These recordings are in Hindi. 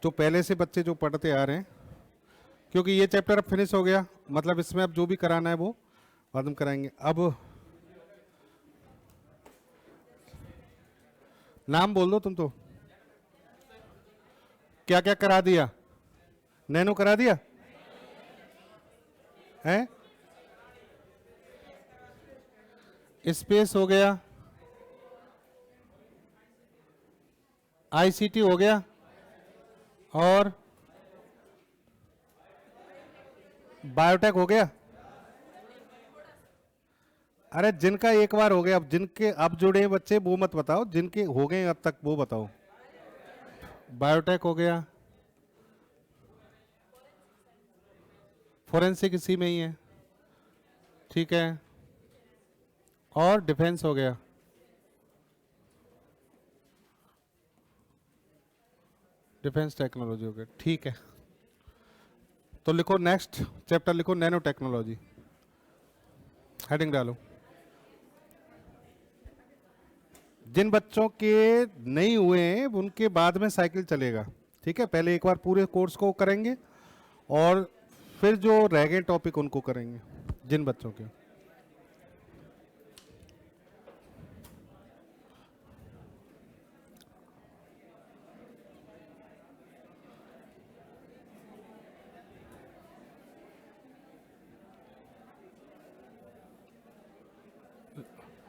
जो पहले से बच्चे जो पढ़ते आ रहे हैं, क्योंकि ये चैप्टर अब फिनिश हो गया, मतलब इसमें अब जो भी कराना है वो बाद में कराएंगे। अब नाम बोल दो तुम तो, क्या क्या करा दिया? नैनो करा दिया है, स्पेस हो गया, आईसीटी हो गया, और बायोटेक हो गया। अरे जिनका एक बार हो गया, अब जिनके अब जुड़े हैं बच्चे वो मत बताओ, जिनके हो गए अब तक वो बताओ। बायोटेक हो गया, फोरेंसिक इसी में ही है, ठीक है, और डिफेंस हो गया। डिफेंस टेक्नोलॉजी हो गया, ठीक है। तो लिखो नेक्स्ट चैप्टर, लिखो नैनो टेक्नोलॉजी, हेडिंग डालो। जिन बच्चों के नहीं हुए हैं उनके बाद में साइकिल चलेगा, ठीक है। पहले एक बार पूरे कोर्स को करेंगे और फिर जो रह गए टॉपिक उनको करेंगे, जिन बच्चों के।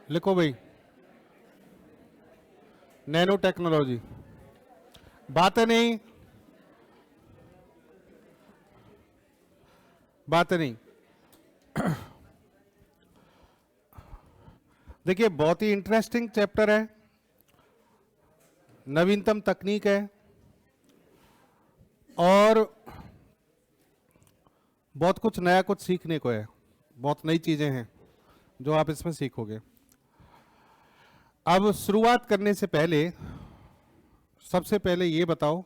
लिखो भाई, नैनो टेक्नोलॉजी। बातें नहीं, बातें नहीं। देखिए बहुत ही इंटरेस्टिंग चैप्टर है, नवीनतम तकनीक है और बहुत कुछ नया कुछ सीखने को है, बहुत नई चीजें हैं जो आप इसमें सीखोगे। अब शुरुआत करने से पहले सबसे पहले ये बताओ,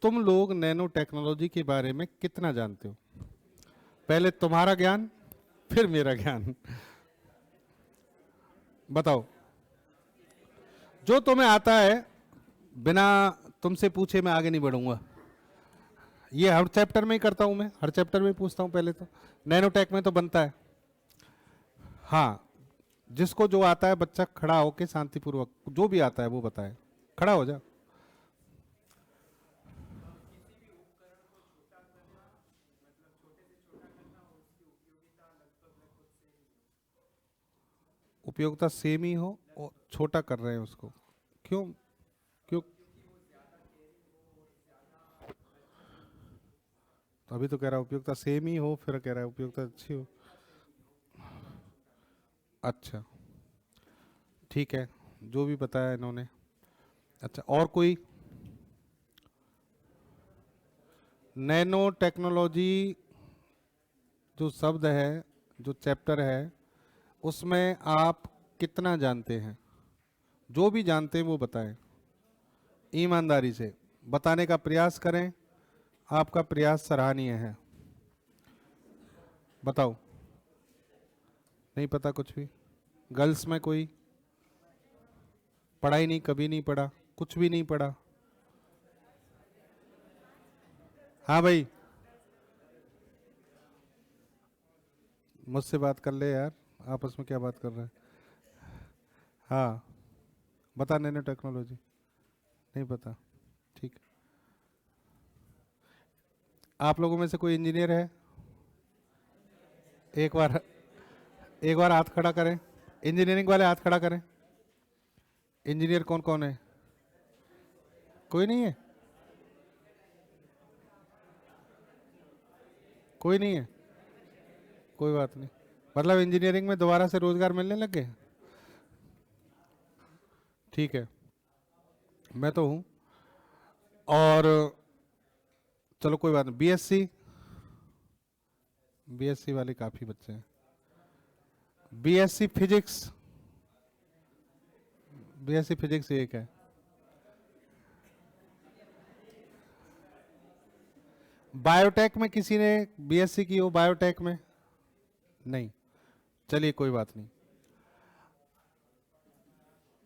तुम लोग नैनो टेक्नोलॉजी के बारे में कितना जानते हो? पहले तुम्हारा ज्ञान फिर मेरा ज्ञान, बताओ। जो तुम्हें आता है बिना तुमसे पूछे मैं आगे नहीं बढ़ूंगा। ये हर चैप्टर में ही करता हूं मैं, हर चैप्टर में ही पूछता हूं पहले तो। नैनोटेक में तो बनता है। हाँ, जिसको जो आता है बच्चा खड़ा होके शांतिपूर्वक जो भी आता है वो बताए। खड़ा हो जा। उपयोगिता सेम ही हो और छोटा कर रहे हैं उसको, क्यों? क्यों? तो अभी तो कह रहा है उपयोगिता सेम ही हो, फिर कह रहा है उपयोगिता अच्छी हो। अच्छा ठीक है, जो भी बताया इन्होंने। अच्छा, और कोई? नैनो टेक्नोलॉजी जो शब्द है, जो चैप्टर है, उसमें आप कितना जानते हैं? जो भी जानते हैं वो बताएं, ईमानदारी से बताने का प्रयास करें। आपका प्रयास सराहनीय है। बताओ। नहीं पता कुछ भी? गर्ल्स में कोई? पढ़ा ही नहीं, कभी नहीं पढ़ा, कुछ भी नहीं पढ़ा? हाँ भाई, मुझसे बात कर ले यार, आपस में क्या बात कर रहे हैं? हाँ बता, नैनो टेक्नोलॉजी नहीं पता, ठीक। आप लोगों में से कोई इंजीनियर है? एक बार, एक बार हाथ खड़ा करें, इंजीनियरिंग वाले हाथ खड़ा करें। इंजीनियर कौन कौन है? कोई नहीं है? कोई नहीं है? कोई बात नहीं, मतलब इंजीनियरिंग में दोबारा से रोजगार मिलने लग गए? ठीक है, मैं तो हूं। और चलो कोई बात नहीं। बीएससी, बीएससी वाले काफी बच्चे हैं। बीएससी फिजिक्स, बीएससी फिजिक्स एक है। बायोटेक में किसी ने बीएससी की हो? बायोटेक में नहीं, चलिए कोई बात नहीं।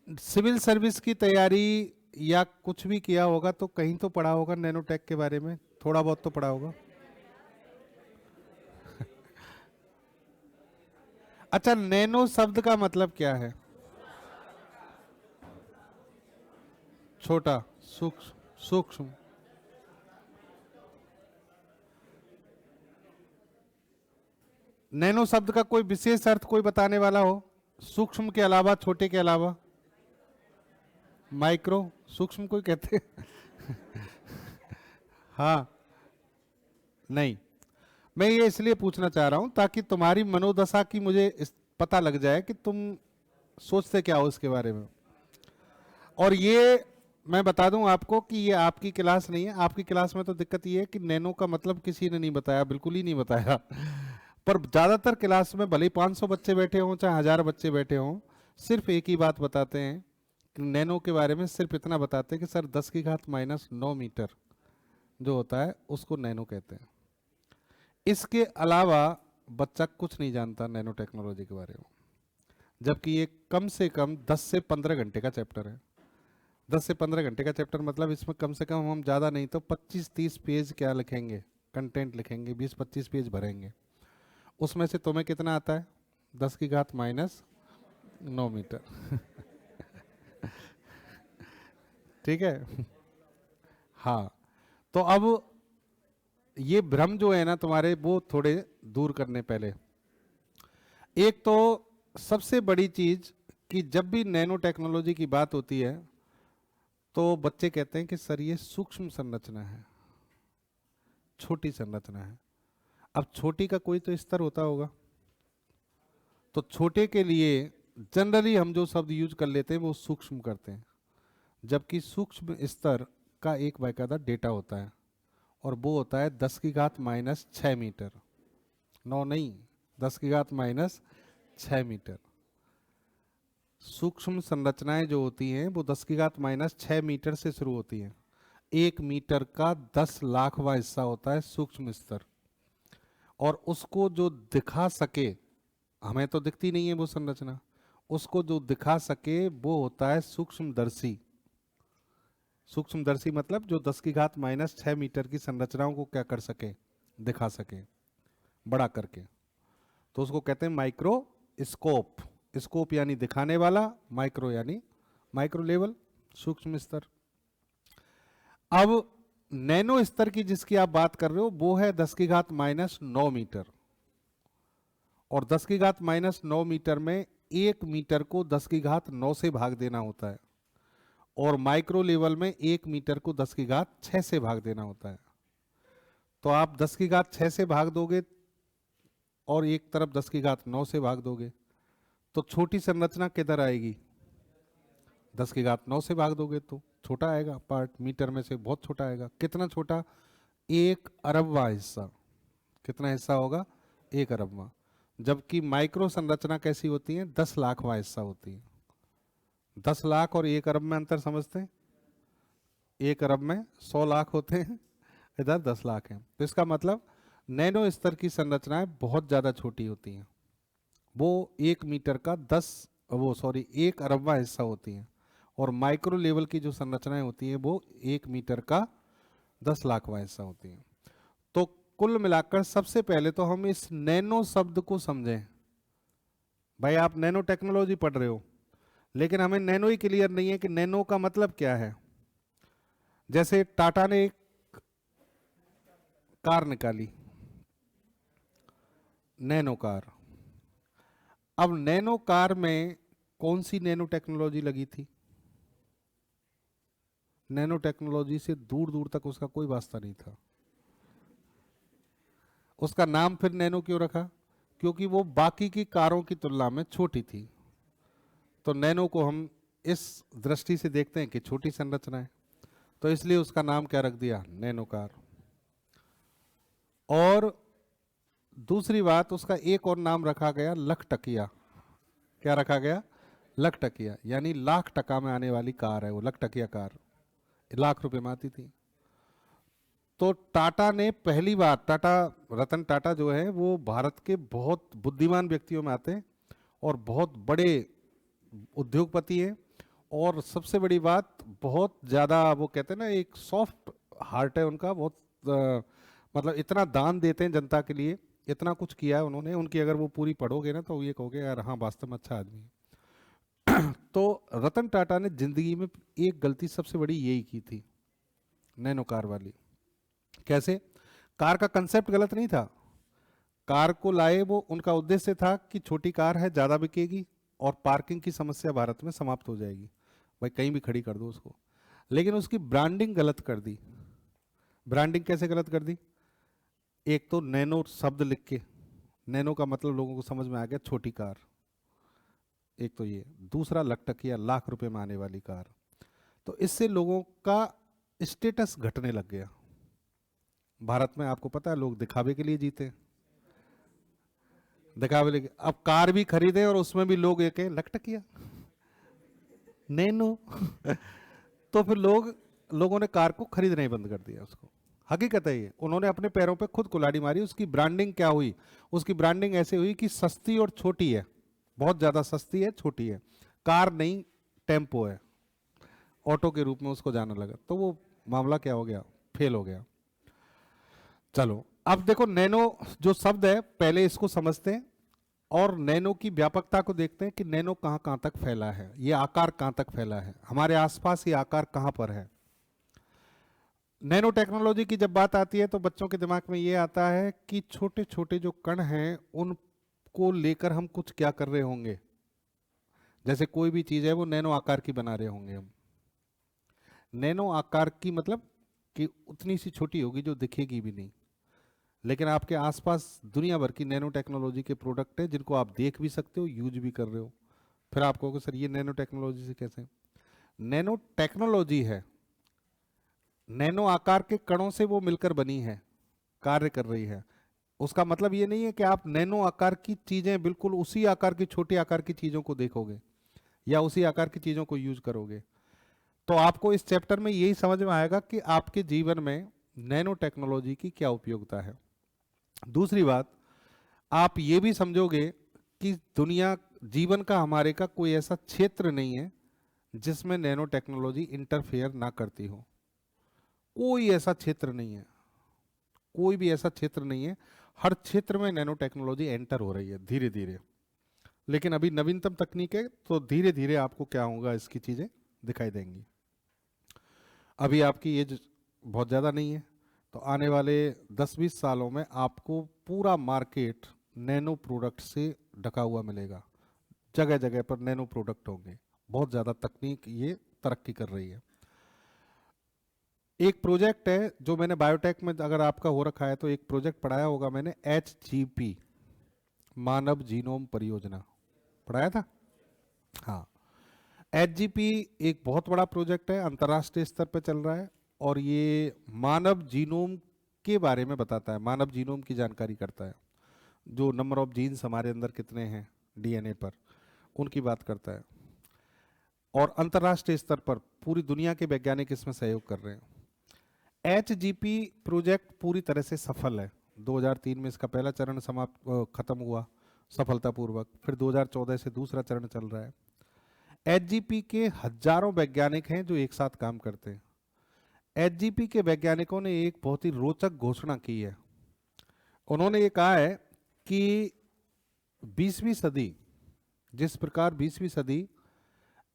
सिविल सर्विस की तैयारी या कुछ भी किया होगा तो कहीं तो पढ़ा होगा नैनोटेक के बारे में, थोड़ा बहुत तो पढ़ा होगा। अच्छा, नैनो शब्द का मतलब क्या है? छोटा, सूक्ष्म, सूक्ष्म। नैनो शब्द का कोई विशेष अर्थ कोई बताने वाला हो? सूक्ष्म के अलावा, छोटे के अलावा? माइक्रो, सूक्ष्म कोई कहते हैं? हाँ, नहीं। मैं ये इसलिए पूछना चाह रहा हूं ताकि तुम्हारी मनोदशा की मुझे पता लग जाए कि तुम सोचते क्या हो इसके बारे में। और ये मैं बता दूं आपको कि ये आपकी क्लास नहीं है। आपकी क्लास में तो दिक्कत ये है कि नैनो का मतलब किसी ने नहीं बताया, बिल्कुल ही नहीं बताया। पर ज्यादातर क्लास में भले ही 500 बच्चे बैठे हों चाहे 1000 बच्चे बैठे हों, सिर्फ एक ही बात बताते हैं कि नैनो के बारे में सिर्फ इतना बताते हैं कि सर 10⁻⁹ मीटर जो होता है उसको नैनो कहते हैं। इसके अलावा बच्चा कुछ नहीं जानता नैनो टेक्नोलॉजी के बारे में, जबकि ये कम से कम 10 से 15 घंटे का चैप्टर है। 10 से 15 घंटे का चैप्टर मतलब इसमें कम से कम हम ज़्यादा नहीं तो 25-30 पेज क्या लिखेंगे, कंटेंट लिखेंगे, 20-25 पेज भरेंगे। उसमें से तुम्हें कितना आता है? 10⁻⁹ मीटर। ठीक है। हाँ, तो अब ये भ्रम जो है ना तुम्हारे, वो थोड़े दूर करने पहले। एक तो सबसे बड़ी चीज कि जब भी नैनो टेक्नोलॉजी की बात होती है तो बच्चे कहते हैं कि सर ये सूक्ष्म संरचना है, छोटी संरचना है। अब छोटी का कोई तो स्तर होता होगा, तो छोटे के लिए जनरली हम जो शब्द यूज कर लेते हैं वो सूक्ष्म करते हैं, जबकि सूक्ष्म स्तर का एक बाकायदा डेटा होता है और वो होता है 10⁻⁶ मीटर। 9 नहीं, 10⁻⁶ मीटर। सूक्ष्म संरचनाएं जो होती हैं वो 10⁻⁶ मीटर से शुरू होती हैं। 1 मीटर का 10 लाखवां हिस्सा होता है सूक्ष्म स्तर। और उसको जो दिखा सके, हमें तो दिखती नहीं है वो संरचना, उसको जो दिखा सके वो होता है सूक्ष्मदर्शी। सूक्ष्मदर्शी मतलब जो 10⁻⁶ मीटर की संरचनाओं को क्या कर सके, दिखा सके बड़ा करके, तो उसको कहते हैं माइक्रोस्कोप। स्कोप यानी दिखाने वाला, माइक्रो यानी माइक्रो लेवल, सूक्ष्म स्तर। अब नैनो स्तर की जिसकी आप बात कर रहे हो वो है 10⁻⁹ मीटर। और 10⁻⁹ मीटर में 1 मीटर को 10⁻⁹ से भाग देना होता है, और माइक्रो लेवल में 1 मीटर को 10⁻⁶ से भाग देना होता है। तो आप 10⁻⁶ से भाग दोगे और एक तरफ 10⁻⁹ से भाग दोगे, तो छोटी संरचना किधर आएगी? 10⁻⁹ से भाग दोगे तो छोटा आएगा पार्ट, मीटर में से बहुत छोटा आएगा। कितना छोटा? 1 अरबवां हिस्सा। कितना हिस्सा होगा? 1 अरबवां। जबकि माइक्रो संरचना कैसी होती है? 10 लाखवां हिस्सा होती है। 10 लाख और 1 अरब में अंतर समझते हैं? 1 अरब में 100 लाख होते हैं, इधर 10 लाख हैं। तो इसका मतलब नैनो स्तर की संरचनाएं बहुत ज़्यादा छोटी होती हैं। वो 1 मीटर का 1 अरबवां हिस्सा होती हैं। और माइक्रो लेवल की जो संरचनाएं होती हैं वो 1 मीटर का 10 लाखवां हिस्सा होती हैं। तो कुल मिलाकर सबसे पहले तो हम इस नैनो शब्द को समझें। भाई आप नैनो टेक्नोलॉजी पढ़ रहे हो, लेकिन हमें नैनो ही क्लियर नहीं है कि नैनो का मतलब क्या है। जैसे टाटा ने एक कार निकाली, नैनो कार। अब नैनो कार में कौन सी नैनो टेक्नोलॉजी लगी थी? नैनो टेक्नोलॉजी से दूर दूर तक उसका कोई वास्ता नहीं था। उसका नाम फिर नैनो क्यों रखा? क्योंकि वो बाकी की कारों की तुलना में छोटी थी। तो नैनो को हम इस दृष्टि से देखते हैं कि छोटी संरचना है, तो इसलिए उसका नाम क्या रख दिया? Nano car. और दूसरी बात, उसका एक और नाम रखा गया लखटकिया। क्या रखा गया? लखटकिया, यानी लाख टका में आने वाली कार है वो, लखटकिया कार, लाख रुपए में आती थी। तो टाटा ने पहली बार, रतन टाटा जो है वो भारत के बहुत बुद्धिमान व्यक्तियों में आते हैं और बहुत बड़े उद्योगपति हैं, और सबसे बड़ी बात, बहुत ज़्यादा वो कहते हैं ना, एक सॉफ्ट हार्ट है उनका, बहुत मतलब इतना दान देते हैं जनता के लिए, इतना कुछ किया है उन्होंने। उनकी अगर वो पूरी पढ़ोगे ना तो ये कहोगे यार हाँ वास्तव में अच्छा आदमी है। तो रतन टाटा ने जिंदगी में एक गलती सबसे बड़ी यही की थी, नैनो कार वाली। कैसे? कार का कंसेप्ट गलत नहीं था, कार को लाए वो उनका उद्देश्य था कि छोटी कार है, ज़्यादा बिकेगी और पार्किंग की समस्या भारत में समाप्त हो जाएगी, भाई कहीं भी खड़ी कर दो उसको। लेकिन उसकी ब्रांडिंग गलत कर दी। ब्रांडिंग कैसे गलत कर दी? एक तो नैनो शब्द लिख के, नैनो का मतलब लोगों को समझ में आ गया छोटी कार, एक तो ये। दूसरा लकटकिया, लाख रुपए में आने वाली कार। तो इससे लोगों का स्टेटस घटने लग गया। भारत में आपको पता है लोग दिखावे के लिए जीते हैं, दिखावे लेके अब कार भी खरीदे और उसमें भी लोग एक लकटकिया नैनो। तो फिर लोगों ने कार को खरीदना ही बंद कर दिया उसको। हकीकत है ये, उन्होंने अपने पैरों पे खुद कुल्हाड़ी मारी। उसकी ब्रांडिंग क्या हुई? उसकी ब्रांडिंग ऐसे हुई कि सस्ती और छोटी है, बहुत ज्यादा सस्ती है, छोटी है, कार नहीं टेम्पो है, ऑटो के रूप में उसको जाना लगा। तो वो मामला क्या हो गया? फेल हो गया। चलो अब देखो, नैनो जो शब्द है पहले इसको समझते हैं और नैनो की व्यापकता को देखते हैं कि नैनो कहां कहां तक फैला है, ये आकार कहां तक फैला है, हमारे आसपास ये आकार कहां पर है। नैनो टेक्नोलॉजी की जब बात आती है तो बच्चों के दिमाग में ये आता है कि छोटे छोटे जो कण हैं उनको लेकर हम कुछ क्या कर रहे होंगे, जैसे कोई भी चीज है वो नैनो आकार की बना रहे होंगे हम। नैनो आकार की मतलब कि उतनी सी छोटी होगी जो दिखेगी भी नहीं, लेकिन आपके आसपास दुनिया भर की नैनो टेक्नोलॉजी के प्रोडक्ट है जिनको आप देख भी सकते हो, यूज भी कर रहे हो। फिर आप कहोगे सर ये नैनो टेक्नोलॉजी से कैसे? नैनो टेक्नोलॉजी है, नैनो आकार के कणों से वो मिलकर बनी है, कार्य कर रही है। उसका मतलब ये नहीं है कि आप नैनो आकार की चीजें, बिल्कुल उसी आकार की छोटे आकार की चीजों को देखोगे या उसी आकार की चीजों को यूज करोगे। तो आपको इस चैप्टर में यही समझ में आएगा कि आपके जीवन में नैनो टेक्नोलॉजी की क्या उपयोगिता है। दूसरी बात, आप ये भी समझोगे कि दुनिया, जीवन का, हमारे का कोई ऐसा क्षेत्र नहीं है जिसमें नैनो टेक्नोलॉजी इंटरफेयर ना करती हो। कोई ऐसा क्षेत्र नहीं है, कोई भी ऐसा क्षेत्र नहीं है। हर क्षेत्र में नैनो टेक्नोलॉजी एंटर हो रही है धीरे धीरे। लेकिन अभी नवीनतम तकनीक है तो धीरे धीरे आपको क्या होगा, इसकी चीजें दिखाई देंगी। अभी आपकी एज बहुत ज़्यादा नहीं है, तो आने वाले 10-20 सालों में आपको पूरा मार्केट नैनो प्रोडक्ट से ढका हुआ मिलेगा। जगह जगह पर नैनो प्रोडक्ट होंगे, बहुत ज़्यादा तकनीक ये तरक्की कर रही है। एक प्रोजेक्ट है जो मैंने बायोटेक में, अगर आपका हो रखा है तो एक प्रोजेक्ट पढ़ाया होगा मैंने, HGP, मानव जीनोम परियोजना, पढ़ाया था? हाँ। HGP एक बहुत बड़ा प्रोजेक्ट है, अंतर्राष्ट्रीय स्तर पर चल रहा है और ये मानव जीनोम के बारे में बताता है, मानव जीनोम की जानकारी करता है। जो नंबर ऑफ जीन्स हमारे अंदर कितने हैं DNA पर, उनकी बात करता है। और अंतर्राष्ट्रीय स्तर पर पूरी दुनिया के वैज्ञानिक इसमें सहयोग कर रहे हैं। HGP प्रोजेक्ट पूरी तरह से सफल है। 2003 में इसका पहला चरण खत्म हुआ सफलतापूर्वक, फिर 2014 से दूसरा चरण चल रहा है। HGP के हजारों वैज्ञानिक हैं जो एक साथ काम करते हैं। HGP के वैज्ञानिकों ने एक बहुत ही रोचक घोषणा की है। उन्होंने ये कहा है कि 20वीं सदी, जिस प्रकार 20वीं सदी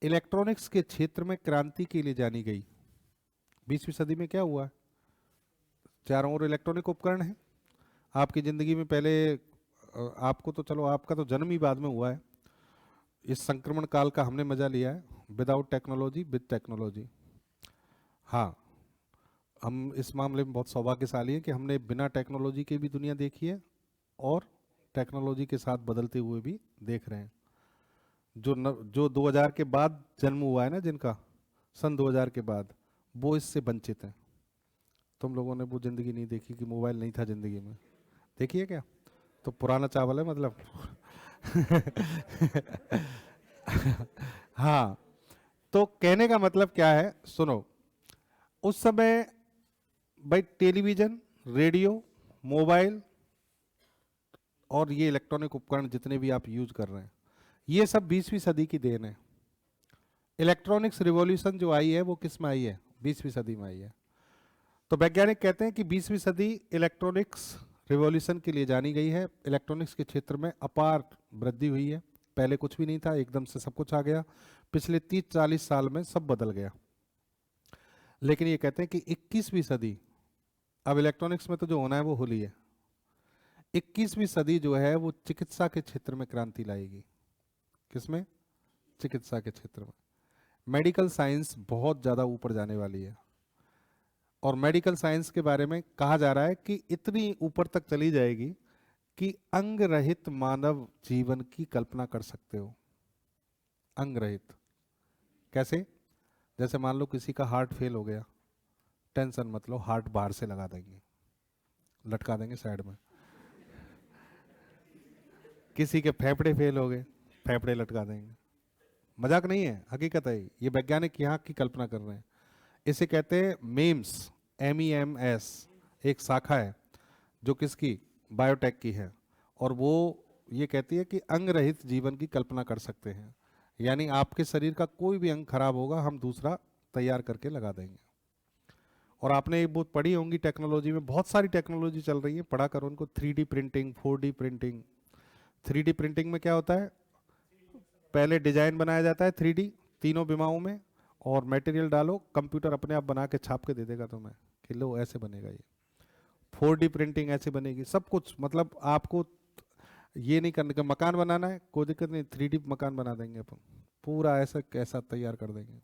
इलेक्ट्रॉनिक्स के क्षेत्र में क्रांति के लिए जानी गई, 20वीं सदी में क्या हुआ? चारों ओर इलेक्ट्रॉनिक उपकरण हैं आपकी जिंदगी में। पहले आपको तो चलो, आपका तो जन्म ही बाद में हुआ है, इस संक्रमण काल का हमने मजा लिया है, विदाउट टेक्नोलॉजी विद टेक्नोलॉजी। हाँ, हम इस मामले में बहुत सौभाग्यशाली हैं कि हमने बिना टेक्नोलॉजी के भी दुनिया देखी है और टेक्नोलॉजी के साथ बदलते हुए भी देख रहे हैं। जो 2000 के बाद जन्म हुआ है ना जिनका, सन 2000 के बाद, वो इससे वंचित हैं। तुम लोगों ने वो जिंदगी नहीं देखी कि मोबाइल नहीं था जिंदगी में, देखिए क्या? तो पुराना चावल है मतलब। हाँ, तो कहने का मतलब क्या है, सुनो। उस समय भाई टेलीविजन, रेडियो, मोबाइल और ये इलेक्ट्रॉनिक उपकरण जितने भी आप यूज कर रहे हैं, ये सब 20वीं सदी की देन है। इलेक्ट्रॉनिक्स रिवॉल्यूशन जो आई है वो किस में आई है? 20वीं सदी में आई है। तो वैज्ञानिक कहते हैं कि 20वीं सदी इलेक्ट्रॉनिक्स रिवॉल्यूशन के लिए जानी गई है। इलेक्ट्रॉनिक्स के क्षेत्र में अपार वृद्धि हुई है। पहले कुछ भी नहीं था, एकदम से सब कुछ आ गया। पिछले 30-40 साल में सब बदल गया। लेकिन ये कहते हैं कि 21वीं सदी, अब इलेक्ट्रॉनिक्स में तो जो होना है वो होली है, 21वीं सदी जो है वो चिकित्सा के क्षेत्र में क्रांति लाएगी। किसमें? चिकित्सा के क्षेत्र में। मेडिकल साइंस बहुत ज़्यादा ऊपर जाने वाली है। और मेडिकल साइंस के बारे में कहा जा रहा है कि इतनी ऊपर तक चली जाएगी कि अंग रहित मानव जीवन की कल्पना कर सकते हो। अंग रहित कैसे? जैसे मान लो किसी का हार्ट फेल हो गया, टेंशन मत लो, हार्ट बाहर से लगा देंगे, लटका देंगे साइड में। किसी के फेफड़े फेल हो गए, फेफड़े लटका देंगे। मजाक नहीं है, हकीकत है। ये वैज्ञानिक यहाँ की कल्पना कर रहे हैं। इसे कहते हैं मेम्स, MEMS। एक शाखा है जो किसकी? बायोटेक की है। और वो ये कहती है कि अंग रहित जीवन की कल्पना कर सकते हैं। यानी आपके शरीर का कोई भी अंग खराब होगा, हम दूसरा तैयार करके लगा देंगे। और आपने एक बुक पढ़ी होंगी, टेक्नोलॉजी में बहुत सारी टेक्नोलॉजी चल रही है, पढ़ा करो उनको। 3D printing, 4D printing. 3D printing में क्या होता है? पहले डिजाइन बनाया जाता है 3D तीनों विमाओं में, और मटेरियल डालो, कंप्यूटर अपने आप बना के छाप के दे देगा तुम्हें कि लो ऐसे बनेगा ये। 4D प्रिंटिंग ऐसे बनेगी, सब कुछ। मतलब आपको ये नहीं करने का, मकान बनाना है कोई दिक्कत नहीं, 3D मकान बना देंगे अपन, पूरा ऐसा कैसा तैयार कर देंगे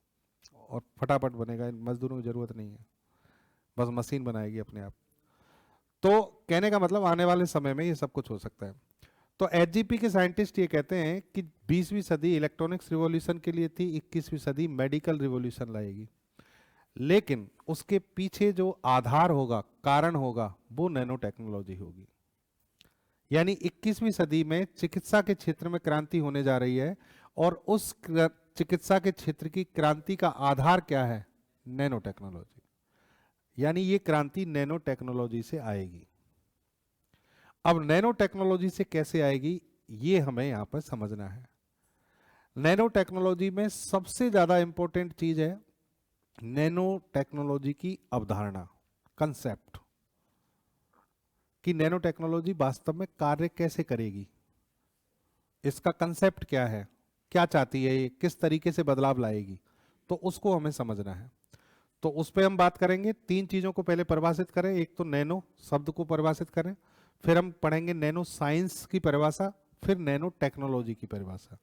और फटाफट बनेगा, मजदूरों की जरूरत नहीं है, बस मशीन बनाएगी अपने आप। तो कहने का मतलब आने वाले समय में ये सब कुछ हो सकता है। तो HGP के साइंटिस्ट ये कहते हैं कि 20वीं सदी इलेक्ट्रॉनिक्स रिवॉल्यूशन के लिए थी, 21वीं सदी मेडिकल रिवॉल्यूशन लाएगी। लेकिन उसके पीछे जो आधार होगा, कारण होगा, वो नैनो टेक्नोलॉजी होगी। यानी 21वीं सदी में चिकित्सा के क्षेत्र में क्रांति होने जा रही है, और उस चिकित्सा के क्षेत्र की क्रांति का आधार क्या है? Nano technology. यानी ये क्रांति नैनो टेक्नोलॉजी से आएगी। अब नैनो टेक्नोलॉजी से कैसे आएगी ये हमें यहां पर समझना है। नैनो टेक्नोलॉजी में सबसे ज्यादा इंपॉर्टेंट चीज है नैनो टेक्नोलॉजी की अवधारणा, कंसेप्ट, कि नैनो टेक्नोलॉजी वास्तव में कार्य कैसे करेगी, इसका कंसेप्ट क्या है, क्या चाहती है ये, किस तरीके से बदलाव लाएगी, तो उसको हमें समझना है। तो उस पर हम बात करेंगे। 3 चीजों को पहले परिभाषित करें। एक तो नैनो शब्द को परिभाषित करें, फिर हम पढ़ेंगे नैनो साइंस की परिभाषा, फिर नैनो टेक्नोलॉजी की परिभाषा,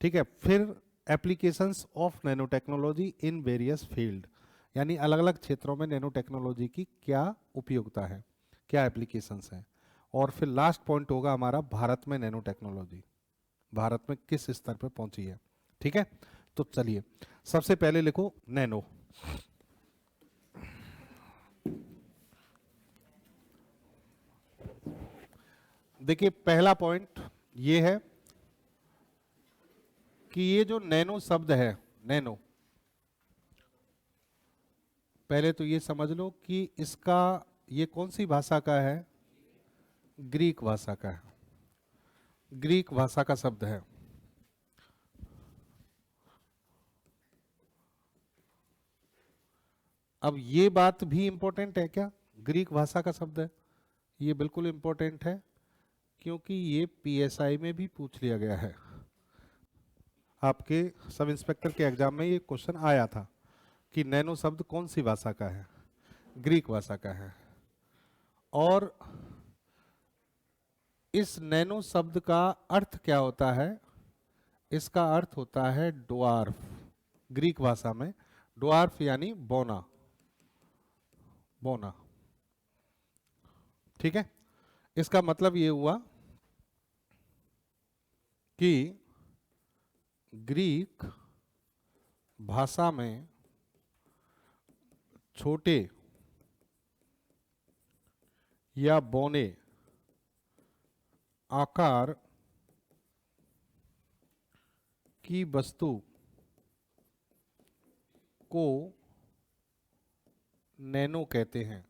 ठीक है, फिर applications of nano technology in various field, यानी अलग अलग क्षेत्रों में नैनो टेक्नोलॉजी की क्या उपयोगिता है, क्या एप्लीकेशंस हैं, और फिर लास्ट पॉइंट होगा हमारा भारत में नैनो टेक्नोलॉजी भारत में किस स्तर पर पहुंची है। ठीक है, तो चलिए सबसे पहले लिखो नैनो। देखिए पहला पॉइंट ये है कि ये जो नैनो शब्द है, नैनो, पहले तो ये समझ लो कि इसका ये कौन सी भाषा का है? ग्रीक भाषा का है। ग्रीक भाषा का शब्द है। अब ये बात भी इंपॉर्टेंट है क्या? ग्रीक भाषा का शब्द है, ये बिल्कुल इंपॉर्टेंट है, क्योंकि ये PSI में भी पूछ लिया गया है। आपके सब इंस्पेक्टर के एग्जाम में ये क्वेश्चन आया था कि नैनो शब्द कौन सी भाषा का है? ग्रीक भाषा का है। और इस नैनो शब्द का अर्थ क्या होता है? इसका अर्थ होता है ड्वार्फ। ग्रीक भाषा में ड्वार्फ यानी बौना, बौना। ठीक है, इसका मतलब ये हुआ कि ग्रीक भाषा में छोटे या बौने आकार की वस्तु को नैनो कहते हैं,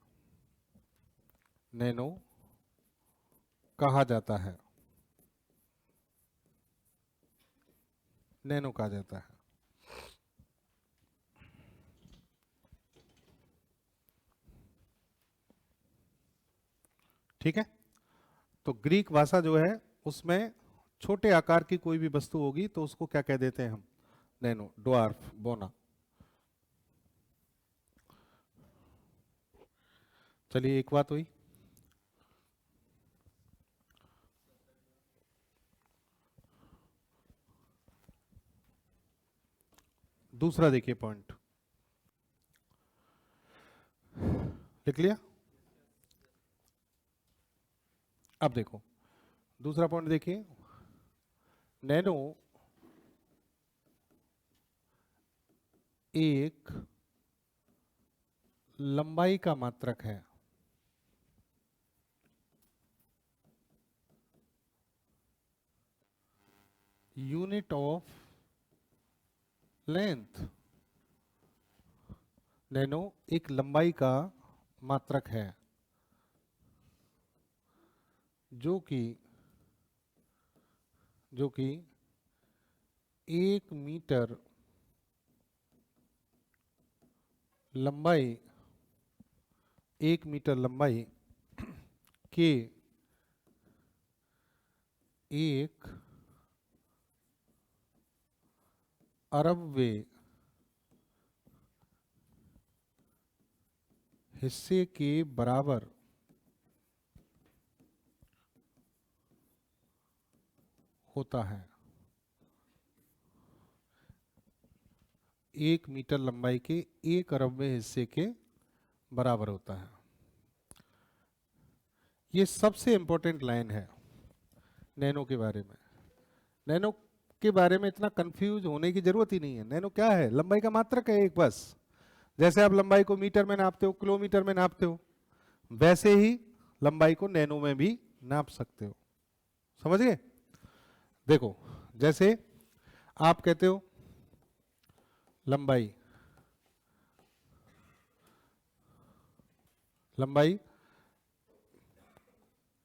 नैनो कहा जाता है, नैनो कहा जाता है। ठीक है। तो ग्रीक भाषा जो है उसमें छोटे आकार की कोई भी वस्तु होगी तो उसको क्या कह देते हैं हम? नैनो, ड्वार्फ, बोना। चलिए एक बात हुई। दूसरा देखिए पॉइंट, लिख लिया? अब देखो दूसरा पॉइंट देखिए, नैनो एक लंबाई का मात्रक है। Unit of length. नैनो एक लंबाई का मात्रक है जो कि 1 मीटर लंबाई, 1 मीटर लंबाई के 1 अरबवें हिस्से के बराबर होता है। 1 मीटर लंबाई के 1 अरबवें हिस्से के बराबर होता है। ये सबसे इंपॉर्टेंट लाइन है नैनो के बारे में। नैनो के बारे में इतना कंफ्यूज होने की जरूरत ही नहीं है। नैनो क्या है? लंबाई का मात्रक है एक बस। जैसे आप लंबाई को मीटर में नापते हो, किलोमीटर में नापते हो, वैसे ही लंबाई को नैनो में भी नाप सकते हो। समझ गए? देखो जैसे आप कहते हो लंबाई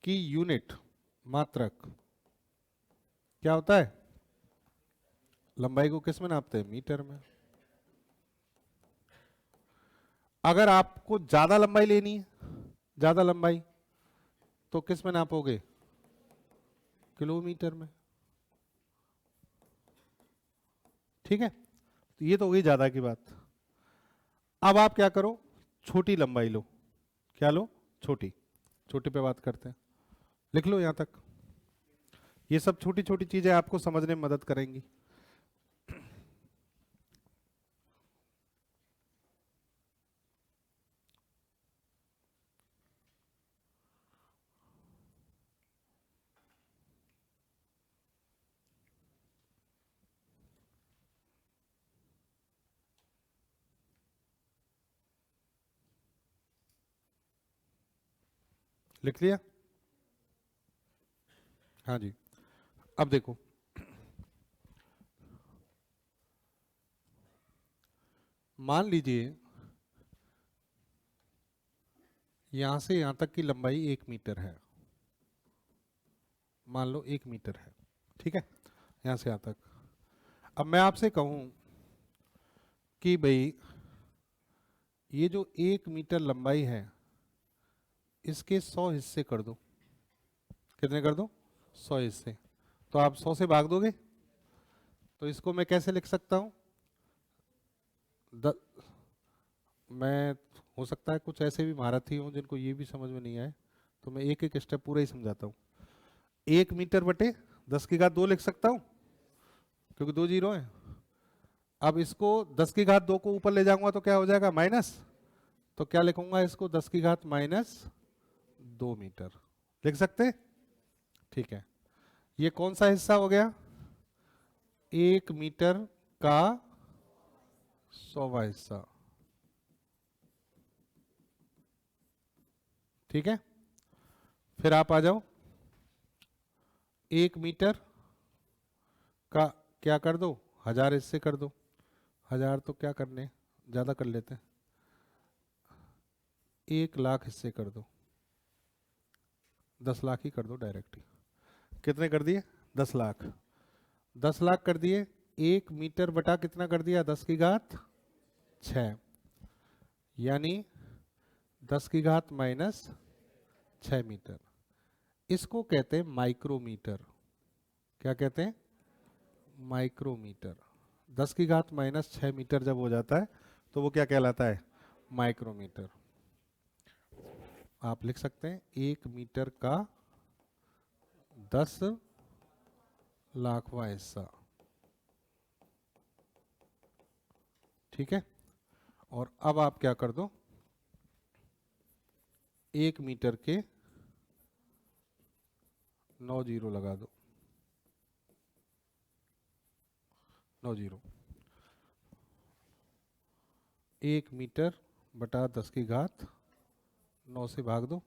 की यूनिट, मात्रक क्या होता है? लंबाई को किस में नापते हैं? मीटर में। अगर आपको ज्यादा लंबाई लेनी है, ज्यादा लंबाई, तो किस में नापोगे? किलोमीटर में। ठीक है, तो ये तो हुई ज्यादा की बात। अब आप क्या करो, छोटी लंबाई लो। क्या लो? छोटी। छोटी पे बात करते हैं, लिख लो यहां तक। ये सब छोटी छोटी चीजें आपको समझने में मदद करेंगी। लिख लिया? हाँ जी। अब देखो, मान लीजिए यहां से यहां तक की लंबाई 1 मीटर है। मान लो 1 मीटर है, ठीक है, यहां से यहां तक। अब मैं आपसे कहूं कि भाई ये जो 1 मीटर लंबाई है इसके 100 हिस्से कर दो। कितने कर दो? 100 हिस्से। तो आप 100 से भाग दोगे, तो इसको मैं कैसे लिख सकता हूं? मैं, हो सकता है कुछ ऐसे भी महारथी हों जिनको ये भी समझ में नहीं आए, तो मैं एक एक स्टेप पूरा ही समझाता हूँ। 1 मीटर बटे 10 की घात 2 लिख सकता हूँ, क्योंकि 2 जीरो है। अब इसको 10 की घात 2 को ऊपर ले जाऊंगा तो क्या हो जाएगा? माइनस। तो क्या लिखूंगा इसको? 10 की घात -2 मीटर लिख सकते? ठीक है, ये कौन सा हिस्सा हो गया? 1 मीटर का 100वां हिस्सा। ठीक है, फिर आप आ जाओ, 1 मीटर का क्या कर दो? 1000 हिस्से कर दो। 1000 तो क्या करने, ज्यादा कर लेते हैं, 1 लाख हिस्से कर दो। 10 लाख ही कर दो डायरेक्ट ही। कितने कर दिए? 10 लाख। 10 लाख कर दिए। 1 मीटर बटा कितना कर दिया? 10 की घात 6, यानी 10 की घात 6 मीटर, इसको कहते हैं माइक्रोमीटर। क्या कहते हैं? माइक्रोमीटर। 10 की घात माइनस 6 मीटर जब हो जाता है तो वो क्या कहलाता है? माइक्रोमीटर। आप लिख सकते हैं 1 मीटर का 10 लाखवां हिस्सा। ठीक है, और अब आप क्या कर दो, 1 मीटर के 9 जीरो लगा दो, 9 जीरो। 1 मीटर बटा 10 की घात 9 से भाग दो,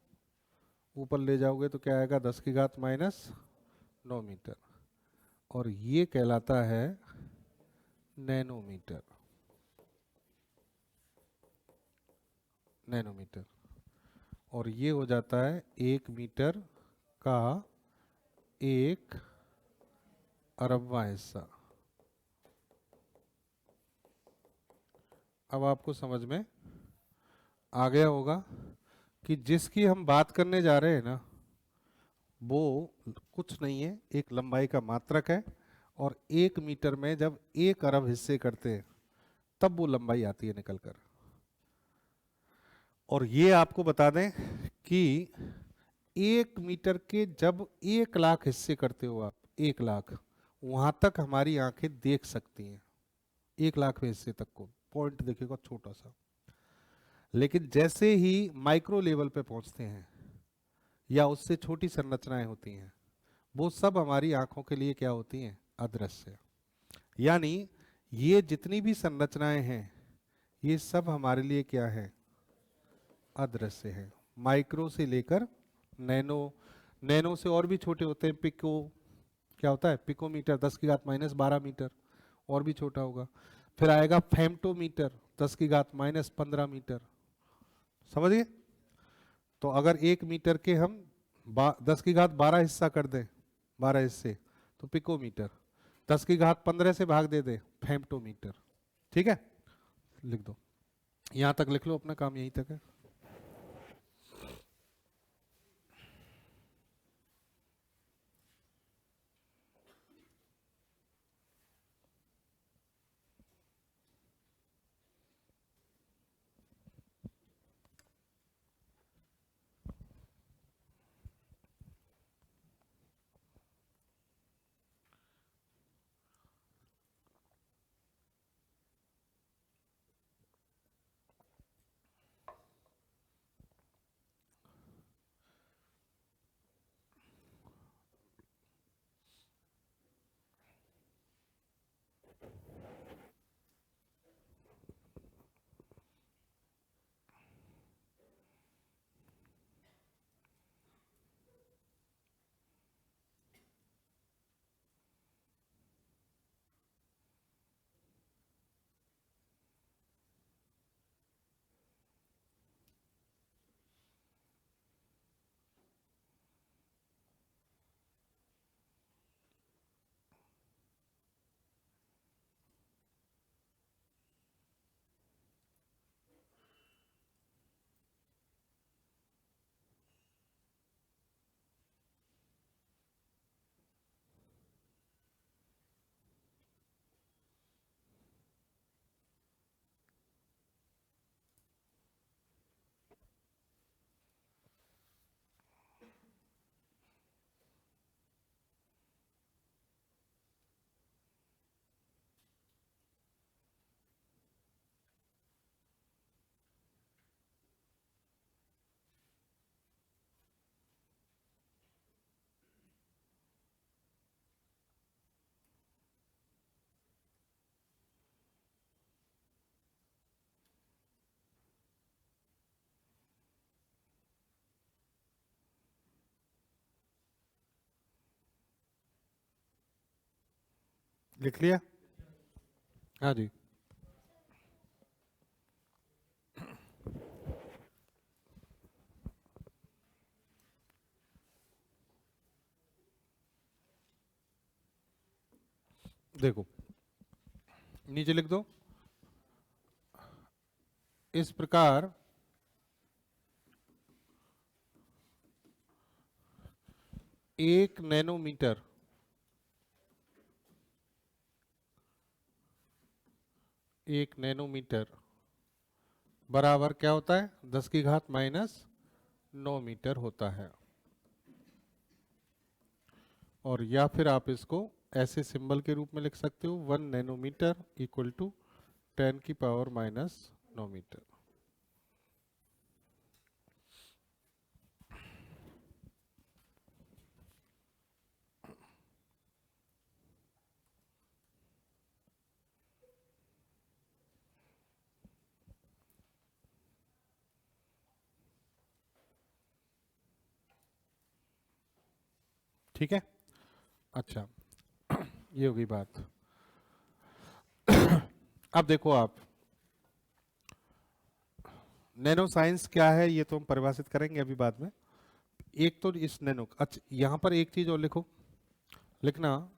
ऊपर ले जाओगे तो क्या आएगा? 10 की घात माइनस 9 मीटर, और ये कहलाता है नैनोमीटर। नैनोमीटर। और ये हो जाता है 1 मीटर का 1 अरबवां हिस्सा। अब आपको समझ में आ गया होगा कि जिसकी हम बात करने जा रहे हैं ना, वो कुछ नहीं है, एक लंबाई का मात्रक है, और 1 मीटर में जब 1 अरब हिस्से करते हैं तब वो लंबाई आती है निकल कर। और ये आपको बता दें कि 1 मीटर के जब 1 लाख हिस्से करते हो आप, 1 लाख, वहां तक हमारी आंखें देख सकती हैं, 1 लाख हिस्से तक को पॉइंट देखेगा छोटा सा। लेकिन जैसे ही माइक्रो लेवल पे पहुंचते हैं या उससे छोटी संरचनाएं होती हैं, वो सब हमारी आंखों के लिए क्या होती हैं? अदृश्य। यानी ये जितनी भी संरचनाएं हैं ये सब हमारे लिए क्या है? अदृश्य है। माइक्रो से लेकर नैनो, नैनो से और भी छोटे होते हैं, पिको, क्या होता है? पिकोमीटर, 10 की घात माइनस 12 मीटर, और भी छोटा होगा। फिर आएगा फेम्टोमीटर, 10 की घात माइनस 15 मीटर। समझिए? तो अगर 1 मीटर के हम 10 की घात 12 हिस्सा कर दें, 12 हिस्से, तो पिकोमीटर। 10 की घात 15 से भाग दे दे, फेम्टोमीटर। ठीक है, लिख दो, यहां तक लिख लो, अपना काम यहीं तक है। लिख लिया? हाँ जी। देखो, नीचे लिख दो, इस प्रकार 1 नैनोमीटर बराबर क्या होता है? 10 की घात माइनस 9 मीटर होता है। और या फिर आप इसको ऐसे सिंबल के रूप में लिख सकते हो, 1 नैनोमीटर इक्वल टू 10 की पावर माइनस 9 मीटर। ठीक है, अच्छा ये होगी बात। अब देखो आप, नैनो साइंस क्या है ये तो हम परिभाषित करेंगे अभी बाद में। एक तो इस नैनो, अच्छा यहां पर एक चीज और लिखो, लिखना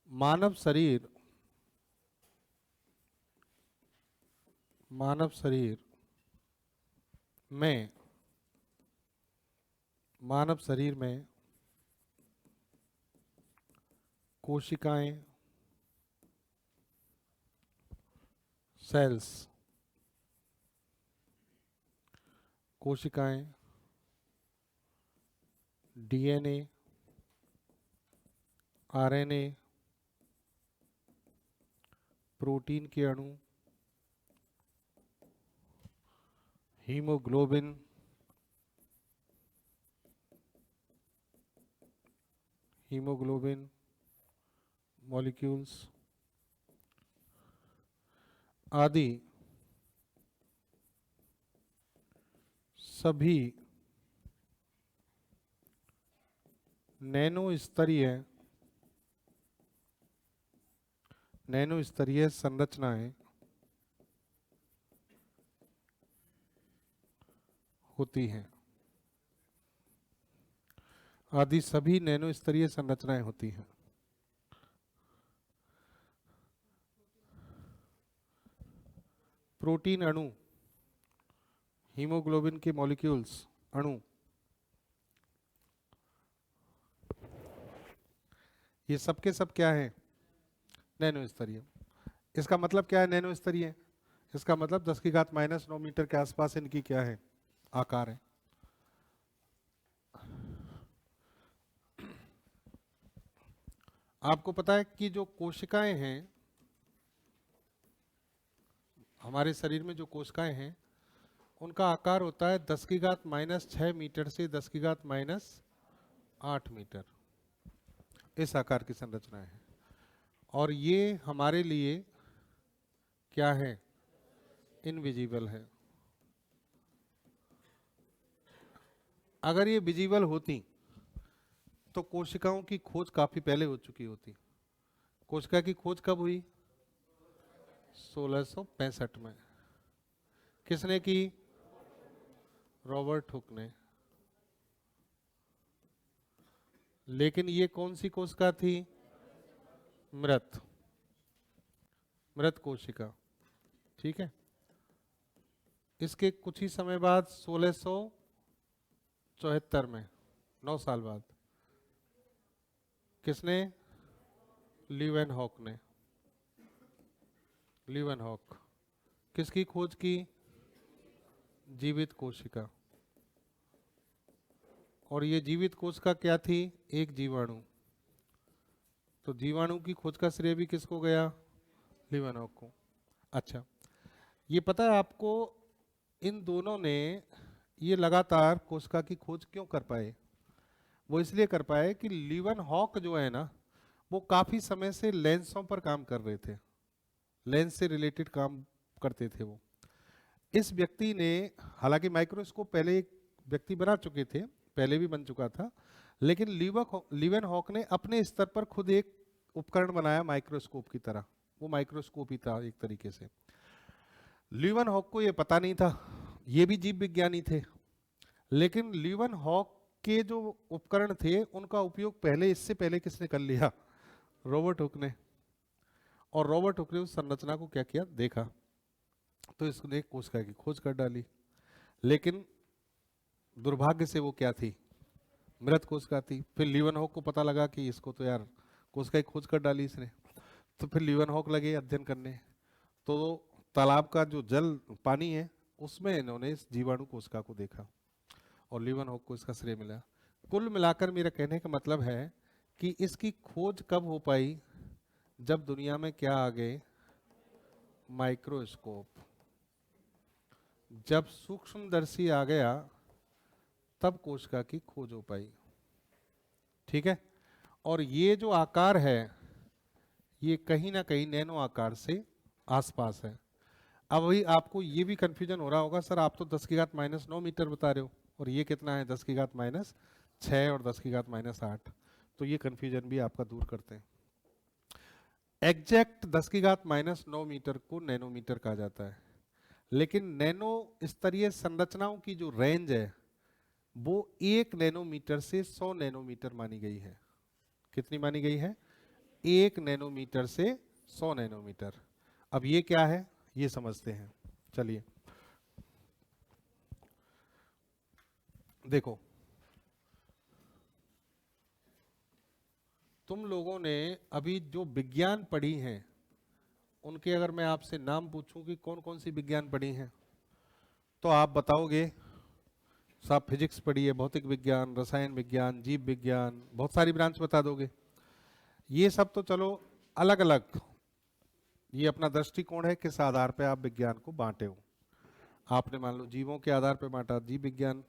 मानव शरीर में मानव शरीर में कोशिकाएं, सेल्स, कोशिकाएं, डीएनए, आरएनए, प्रोटीन के अणु, हीमोग्लोबिन, मॉलिक्यूल्स आदि सभी नैनो स्तरीय संरचनाएं होती हैं, आदि सभी नैनो स्तरीय संरचनाएं होती हैं। प्रोटीन अणु, हीमोग्लोबिन के मॉलिक्यूल्स अणु, ये सब के सब क्या है? नैनो स्तरीय। इसका मतलब क्या है नैनो स्तरीय? इसका मतलब 10 की घात माइनस 9 मीटर के आसपास इनकी क्या है? आकार है। आपको पता है कि जो कोशिकाएं हैं हमारे शरीर में, जो कोशिकाएं हैं उनका आकार होता है 10 की घात माइनस 6 मीटर से 10 की घात माइनस 8 मीटर, इस आकार की संरचना है। और ये हमारे लिए क्या है? इनविजिबल है। अगर ये विजिबल होती तो कोशिकाओं की खोज काफी पहले हो चुकी होती। कोशिका की खोज कब हुई? 1665 में। किसने की? रॉबर्ट हुक ने। लेकिन ये कौन सी कोशिका थी? मृत कोशिका। ठीक है, इसके कुछ ही समय बाद 1674 में, 9 साल बाद, किसने? लीवेनहॉक। किसकी खोज की? जीवित कोशिका। और ये जीवित कोशिका क्या थी? एक जीवाणु। तो जीवाणु की खोज का श्रेय भी किसको गया? लीवेनहॉक को। अच्छा, ये पता है आपको, इन दोनों ने ये लगातार कोशिका की खोज क्यों कर पाए? वो इसलिए कर पाए कि लीवेनहॉक जो है ना, वो काफी समय से लेंसों पर काम कर रहे थे, लेंस से रिलेटेड काम करते थे वो। इस व्यक्ति ने, हालांकि माइक्रोस्कोप पहले एक व्यक्ति बना चुके थे, पहले भी बन चुका था, लेकिन लीवेनहॉक ने अपने स्तर पर खुद एक उपकरण बनाया माइक्रोस्कोप की तरह। वो माइक्रोस्कोप ही था एक तरीके से। लीवेनहॉक को ये पता नहीं था, ये भी जीव विज्ञानी थे, लेकिन लीवेनहॉक के जो उपकरण थे उनका उपयोग पहले, इससे पहले किसने कर लिया? रॉबर्ट हुक ने। और रॉबर्ट हुक ने उस संरचना को क्या किया? देखा, तो इसने कोशिका की खोज कर डाली। लेकिन दुर्भाग्य से वो क्या थी? मृत कोशिका थी। फिर लीवनहॉक को पता लगा कि इसको तो यार कोशिका ही खोज कर डाली इसने, तो फिर लीवनहॉक लगे अध्ययन करने। तो तालाब का जो जल पानी है उसमें इन्होंने इस जीवाणु कोशिका को देखा और लीवनहॉक को इसका श्रेय मिला। कुल मिलाकर मेरा कहने का मतलब है कि इसकी खोज कब हो पाई, जब दुनिया में क्या आ गए, माइक्रोस्कोप। जब सूक्ष्मदर्शी आ गया तब कोशिका की खोज हो पाई। ठीक है, और ये जो आकार है ये कहीं ना कहीं नैनो आकार से आसपास है। अब वही आपको ये भी कंफ्यूजन हो रहा होगा, सर आप तो 10 की घात -9 मीटर बता रहे हो और ये कितना है 10 की घात -6 और 10 की घात -8, तो ये कंफ्यूजन भी आपका दूर करते हैं। एग्जैक्ट 10 की घात -9 मीटर को नैनोमीटर कहा जाता है, लेकिन नैनो स्तरीय संरचनाओं की जो रेंज है वो 1 नैनोमीटर से 100 नैनोमीटर मानी गई है। कितनी मानी गई है? 1 नैनोमीटर से 100 नैनोमीटर। अब ये क्या है ये समझते हैं। चलिए देखो, तुम लोगों ने अभी जो विज्ञान पढ़ी हैं उनके अगर मैं आपसे नाम पूछूं कि कौन कौन सी विज्ञान पढ़ी हैं तो आप बताओगे। साहब फिजिक्स पढ़ी है, भौतिक विज्ञान, रसायन विज्ञान, जीव विज्ञान, बहुत सारी ब्रांच बता दोगे। ये सब तो चलो अलग अलग, ये अपना दृष्टिकोण है किस आधार पे आप विज्ञान को बांटे हो। आपने मान लो जीवों के आधार पे बांटा, जीव विज्ञान,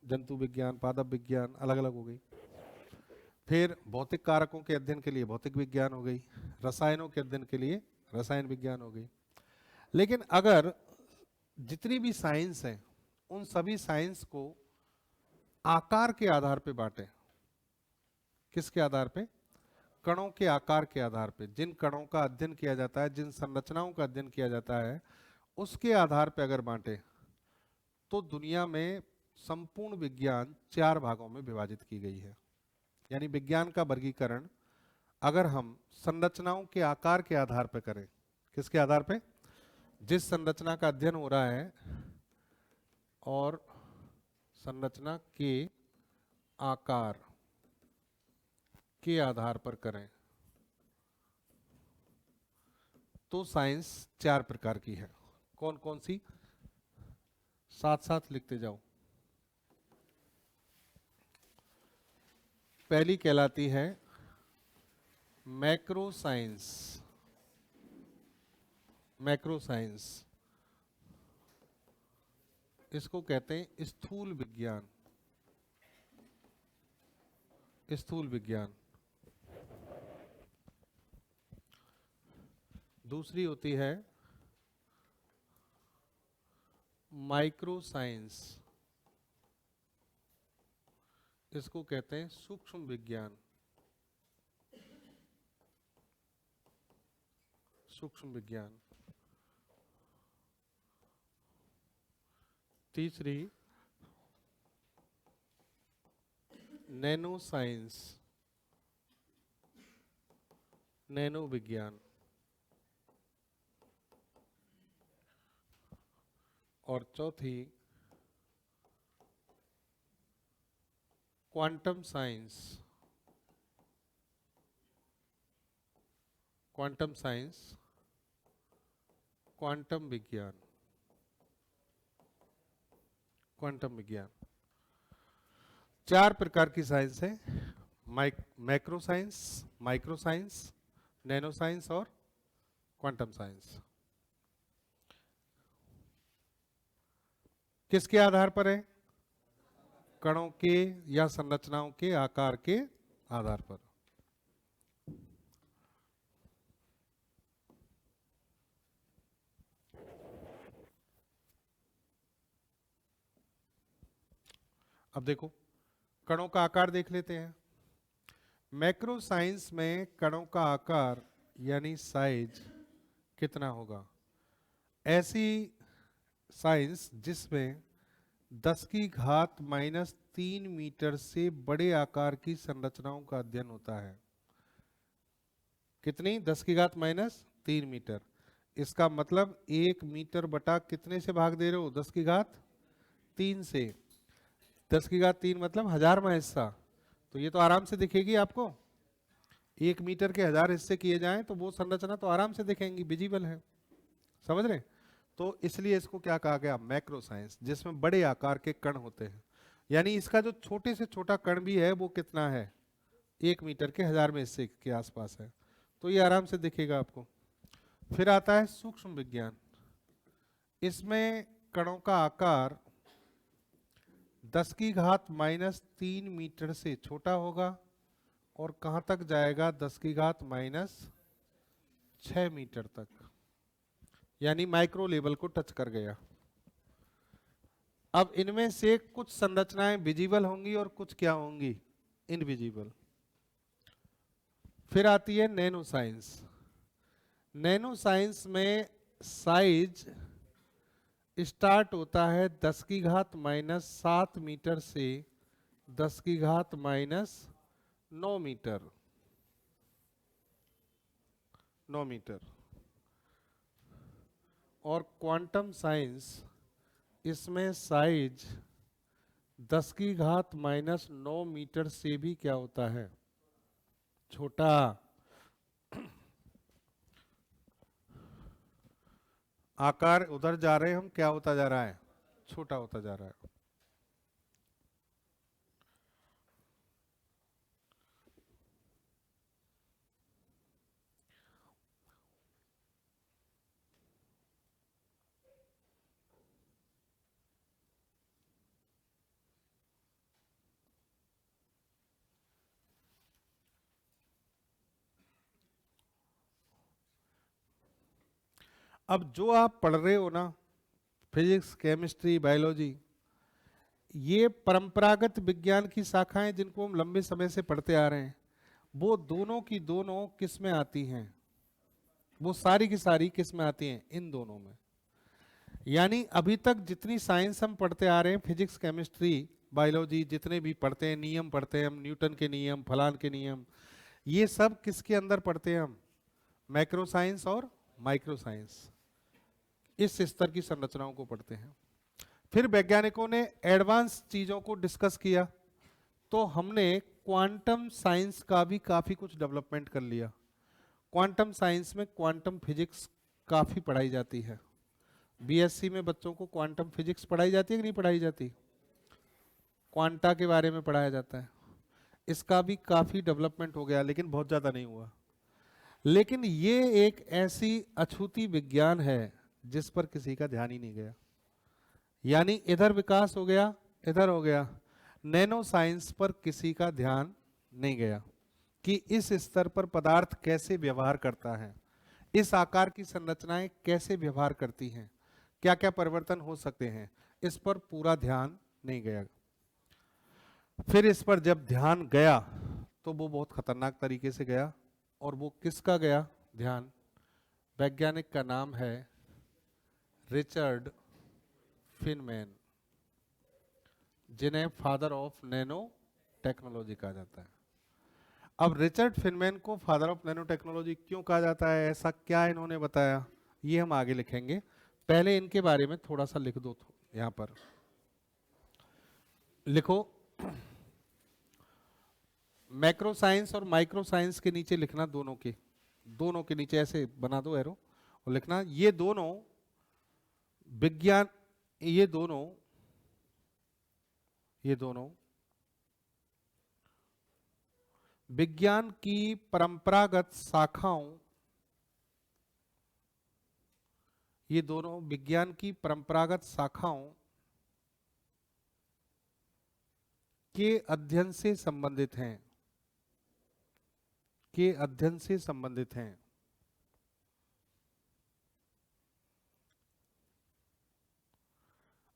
जंतु विज्ञान, पादप विज्ञान, अलग अलग हो गई। फिर भौतिक कारकों के अध्ययन के लिए भौतिक विज्ञान हो गई, रसायनों के अध्ययन के लिए रसायन विज्ञान हो गई। लेकिन अगर जितनी भी साइंस है उन सभी साइंस को आकार के आधार पे बांटे, किसके आधार पे? कणों के आकार के आधार पे। जिन कणों का अध्ययन किया जाता है, जिन संरचनाओं का अध्ययन किया जाता है, उसके आधार पे अगर बांटे तो दुनिया में संपूर्ण विज्ञान 4 भागों में विभाजित की गई है। यानी विज्ञान का वर्गीकरण अगर हम संरचनाओं के आकार के आधार पर करें, किसके आधार पे? जिस संरचना का अध्ययन हो रहा है और संरचना के आकार के आधार पर करें तो साइंस 4 प्रकार की है। कौन कौन सी? साथ साथ लिखते जाओ। पहली कहलाती है मैक्रो साइंस। मैक्रो साइंस इसको कहते हैं स्थूल विज्ञान। स्थूल विज्ञान। दूसरी होती है माइक्रो साइंस, इसको कहते हैं सूक्ष्म विज्ञान। सूक्ष्म विज्ञान। तीसरी नैनो साइंस, नैनो विज्ञान। और चौथी quantum science. Quantum science, quantum विज्ञान। क्वांटम विज्ञान 4 प्रकार की साइंस है। Macro science, micro science, nano science और क्वांटम साइंस। किसके आधार पर है? कणों के या संरचनाओं के आकार के आधार पर। अब देखो कणों का आकार देख लेते हैं। मैक्रो साइंस में कणों का आकार यानी साइज कितना होगा? ऐसी साइंस जिसमें 10 की घात -3 मीटर से बड़े आकार की संरचनाओं का अध्ययन होता है। कितनी? 10 की घात -3 मीटर। इसका मतलब 1 मीटर बटा कितने से भाग दे रहे हो? 10 की घात 3 से। 10 की घात 3 मतलब 1000वां हिस्सा। तो ये तो आराम से दिखेगी आपको। 1 मीटर के 1000 हिस्से किए जाएं तो वो संरचना तो आराम से दिखेंगी, विजिबल है। समझ रहे? तो इसलिए इसको क्या कहा गया, मैक्रो साइंस, जिसमें बड़े आकार के कण होते हैं। यानी इसका जो छोटे से छोटा कण भी है वो कितना है, 1 मीटर के 1000 में हिस्से के आसपास है, तो ये आराम से दिखेगा आपको। फिर आता है सूक्ष्म विज्ञान। इसमें कणों का आकार 10⁻³ मीटर से छोटा होगा और कहां तक जाएगा, 10⁻⁶ मीटर तक, यानी माइक्रो लेवल को टच कर गया। अब इनमें से कुछ संरचनाएं विजिबल होंगी और कुछ क्या होंगी, इनविजिबल। फिर आती है नैनो साइंस। नैनो साइंस में साइज स्टार्ट होता है 10⁻⁷ मीटर से 10⁻⁹ मीटर, 9 मीटर। और क्वांटम साइंस, इसमें साइज 10⁻⁹ मीटर से भी क्या होता है, छोटा। आकार उधर जा रहे हैं हम, क्या होता जा रहा है, छोटा होता जा रहा है। अब जो आप पढ़ रहे हो ना, फिजिक्स, केमिस्ट्री, बायोलॉजी, ये परंपरागत विज्ञान की शाखाएं जिनको हम लंबे समय से पढ़ते आ रहे हैं, वो दोनों की दोनों किस में आती हैं, वो सारी की सारी किस में आती हैं, इन दोनों में। यानी अभी तक जितनी साइंस हम पढ़ते आ रहे हैं, फिजिक्स, केमिस्ट्री, बायोलॉजी, जितने भी पढ़ते हैं, नियम पढ़ते हैं हम, न्यूटन के नियम, फलान के नियम, ये सब किसके अंदर पढ़ते हैं हम, मैक्रो साइंस और माइक्रो साइंस, इस स्तर की संरचनाओं को पढ़ते हैं। फिर वैज्ञानिकों ने एडवांस चीजों को डिस्कस किया, तो हमने क्वांटम साइंस का भी काफी कुछ डेवलपमेंट कर लिया। क्वांटम साइंस में क्वांटम फिजिक्स काफी पढ़ाई जाती है। बीएससी में बच्चों को क्वांटम फिजिक्स पढ़ाई जाती है कि नहीं पढ़ाई जाती, क्वांटा के बारे में पढ़ाया जाता है। इसका भी काफी डेवलपमेंट हो गया, लेकिन बहुत ज्यादा नहीं हुआ। लेकिन ये एक ऐसी अछूती विज्ञान है जिस पर किसी का ध्यान ही नहीं गया। यानी इधर विकास हो गया, इधर हो गया, नैनो साइंस पर किसी का ध्यान नहीं गया कि इस स्तर पर पदार्थ कैसे व्यवहार करता है, इस आकार की संरचनाएं कैसे व्यवहार करती हैं, क्या क्या परिवर्तन हो सकते हैं, इस पर पूरा ध्यान नहीं गया। फिर इस पर जब ध्यान गया तो वो बहुत खतरनाक तरीके से गया। और वो किसका गया ध्यान, वैज्ञानिक का नाम है रिचर्ड फिनमैन, जिन्हें फादर ऑफ नैनो टेक्नोलॉजी कहा जाता है। अब रिचर्ड फिनमैन को फादर ऑफ नैनो टेक्नोलॉजी क्यों कहा जाता है, ऐसा क्या इन्होंने बताया, ये हम आगे लिखेंगे। पहले इनके बारे में थोड़ा सा लिख दो, यहां पर लिखो, मैक्रो साइंस और माइक्रो साइंस के नीचे लिखना, दोनों के नीचे ऐसे बना दो एरो, और लिखना ये दोनों विज्ञान, ये दोनों विज्ञान की परंपरागत शाखाओं, ये दोनों विज्ञान की परंपरागत शाखाओं के अध्ययन से संबंधित हैं, के अध्ययन से संबंधित हैं।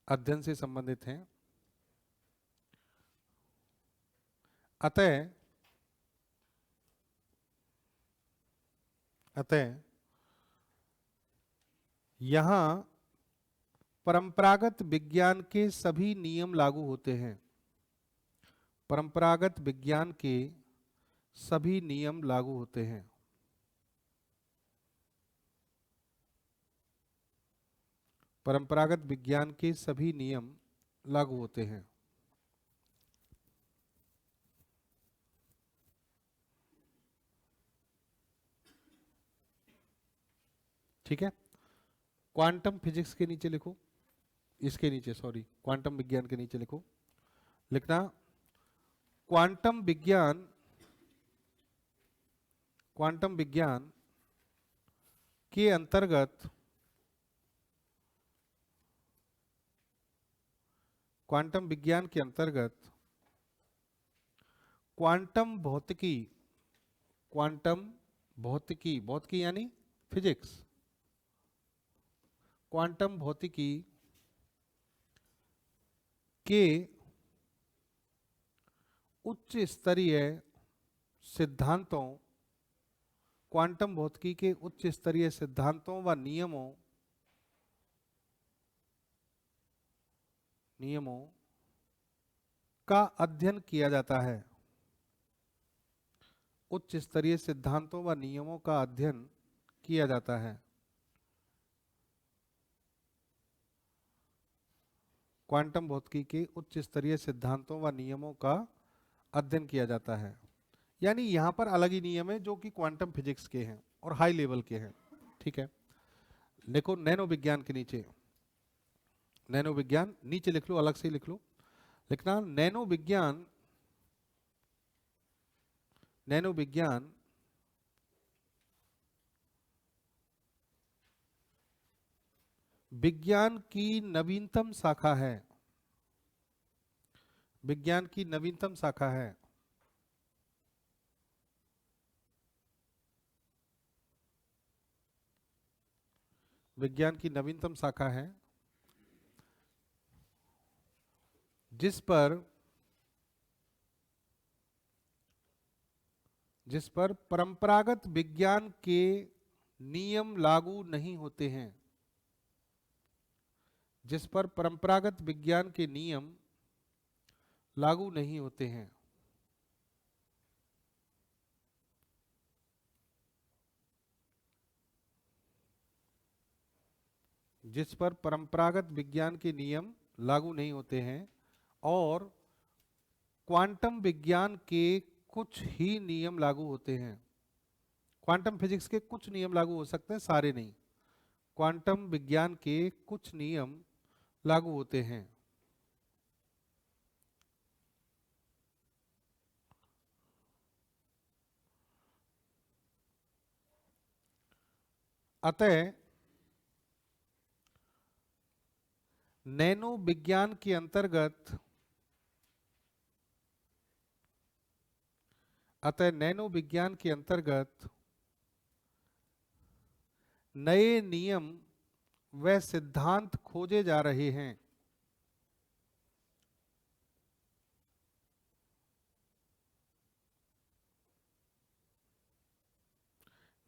अध्ययन से संबंधित हैं। अतः यहां परंपरागत विज्ञान के सभी नियम लागू होते हैं, परंपरागत विज्ञान के सभी नियम लागू होते हैं। परंपरागत विज्ञान के सभी नियम लागू होते हैं। ठीक है, क्वांटम फिजिक्स के नीचे लिखो, इसके नीचे सॉरी, क्वांटम विज्ञान के नीचे लिखो, लिखना क्वांटम विज्ञान, क्वांटम विज्ञान के अंतर्गत, क्वांटम विज्ञान के अंतर्गत क्वांटम भौतिकी, क्वांटम भौतिकी, भौतिकी यानी फिजिक्स, क्वांटम भौतिकी के उच्च स्तरीय सिद्धांतों, क्वांटम भौतिकी के उच्च स्तरीय सिद्धांतों व नियमों का अध्ययन किया जाता है, उच्च स्तरीय सिद्धांतों व नियमों का अध्ययन किया जाता है, क्वांटम भौतिकी के उच्च स्तरीय सिद्धांतों व नियमों का अध्ययन किया जाता है। यानी यहां पर अलग ही नियम है जो कि क्वांटम फिजिक्स के हैं और हाई लेवल के हैं। ठीक है, देखो नैनो विज्ञान के नीचे, नैनो विज्ञान नीचे लिख लो, अलग से लिख लो, लिखना नैनो विज्ञान, नैनो विज्ञान विज्ञान की नवीनतम शाखा है, विज्ञान की नवीनतम शाखा है, विज्ञान की नवीनतम शाखा है, जिस पर परंपरागत विज्ञान के नियम लागू नहीं होते हैं, जिस पर परंपरागत विज्ञान के नियम लागू नहीं होते हैं, जिस पर परंपरागत विज्ञान के नियम लागू नहीं होते हैं और क्वांटम विज्ञान के कुछ ही नियम लागू होते हैं। क्वांटम फिजिक्स के कुछ नियम लागू हो सकते हैं, सारे नहीं। क्वांटम विज्ञान के कुछ नियम लागू होते हैं। अतः नैनो विज्ञान के अंतर्गत, अतः नैनो विज्ञान के अंतर्गत नए नियम व सिद्धांत खोजे जा रहे हैं।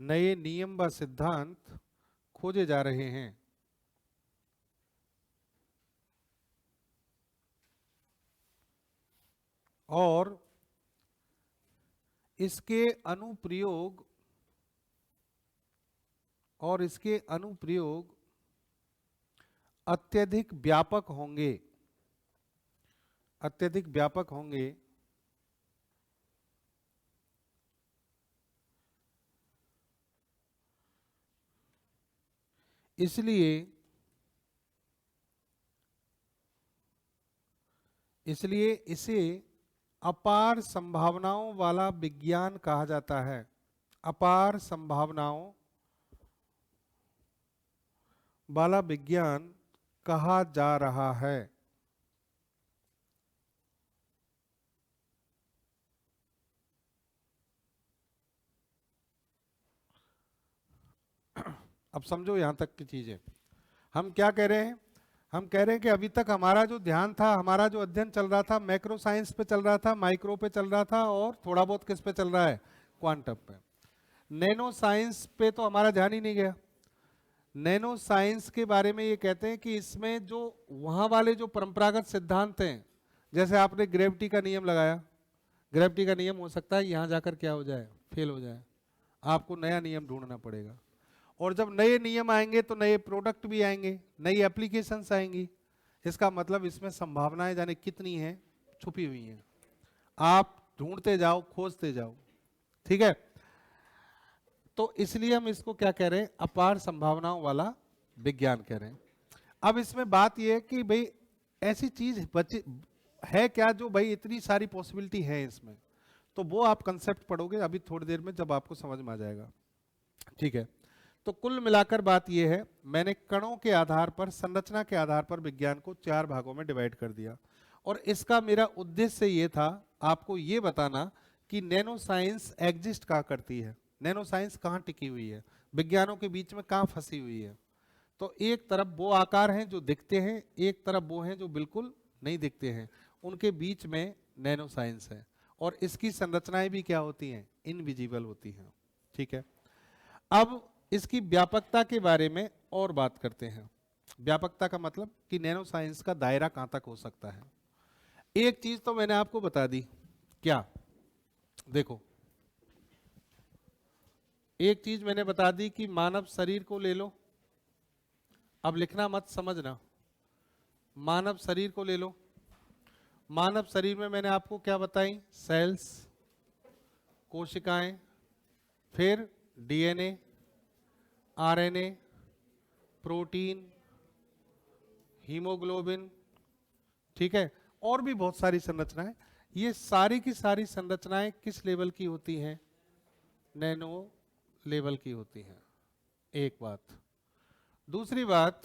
नए नियम व सिद्धांत खोजे जा रहे हैं और इसके अनुप्रयोग, और इसके अनुप्रयोग अत्यधिक व्यापक होंगे, अत्यधिक व्यापक होंगे। इसलिए इसे अपार संभावनाओं वाला विज्ञान कहा जाता है, अपार संभावनाओं वाला विज्ञान कहा जा रहा है। अब समझो यहां तक की चीजें। हम क्या कह रहे हैं? हम कह रहे हैं कि अभी तक हमारा जो ध्यान था, हमारा जो अध्ययन चल रहा था, मैक्रो साइंस पे चल रहा था, माइक्रो पे चल रहा था और थोड़ा बहुत किस पे चल रहा है? क्वांटम पे। नैनो साइंस पे तो हमारा ध्यान ही नहीं गया। नैनो साइंस के बारे में ये कहते हैं कि इसमें जो वहां वाले जो परंपरागत सिद्धांत हैं, जैसे आपने ग्रेविटी का नियम लगाया, ग्रेविटी का नियम हो सकता है यहां जाकर क्या हो जाए? फेल हो जाए। आपको नया नियम ढूंढना पड़ेगा। और जब नए नियम आएंगे तो नए प्रोडक्ट भी आएंगे, नई एप्लीकेशंस आएंगी। इसका मतलब इसमें संभावनाएं जाने कितनी हैं, छुपी हुई हैं। आप ढूंढते जाओ, खोजते जाओ। ठीक है, तो इसलिए हम इसको क्या कह रहे हैं, अपार संभावनाओं वाला विज्ञान कह रहे हैं। अब इसमें बात यह है कि भाई ऐसी चीज बची है क्या जो भाई इतनी सारी पॉसिबिलिटी है इसमें, तो वो आप कंसेप्ट पढ़ोगे अभी थोड़ी देर में, जब आपको समझ में आ जाएगा। ठीक है, तो कुल मिलाकर बात यह है, मैंने कणों के आधार पर, संरचना के आधार पर विज्ञान को 4 भागों में डिवाइड कर दिया। और इसका मेरा उद्देश्य ये था आपको ये बताना कि नैनो साइंस एग्जिस्ट कहाँ करती है, नैनो साइंस कहाँ टिकी हुई है, विज्ञानों के बीच में कहाँ फंसी हुई है। तो एक तरफ वो आकार हैं जो दिखते हैं, एक तरफ वो हैं जो बिल्कुल नहीं दिखते हैं, उनके बीच में नैनो साइंस है। और इसकी संरचनाएं भी क्या होती हैं, इनविजिबल होती हैं। ठीक है, अब इसकी व्यापकता के बारे में और बात करते हैं। व्यापकता का मतलब कि नैनो साइंस का दायरा कहां तक हो सकता है। एक चीज तो मैंने आपको बता दी, क्या, देखो एक चीज मैंने बता दी कि मानव शरीर को ले लो, अब लिखना मत, समझना, मानव शरीर को ले लो। मानव शरीर में मैंने आपको क्या बताई, सेल्स, कोशिकाएं, फिर डीएनए, आरएनए, प्रोटीन, हीमोग्लोबिन, ठीक है, और भी बहुत सारी संरचनाएं। ये सारी की सारी संरचनाएं किस लेवल की होती हैं, नैनो लेवल की होती हैं। एक बात। दूसरी बात,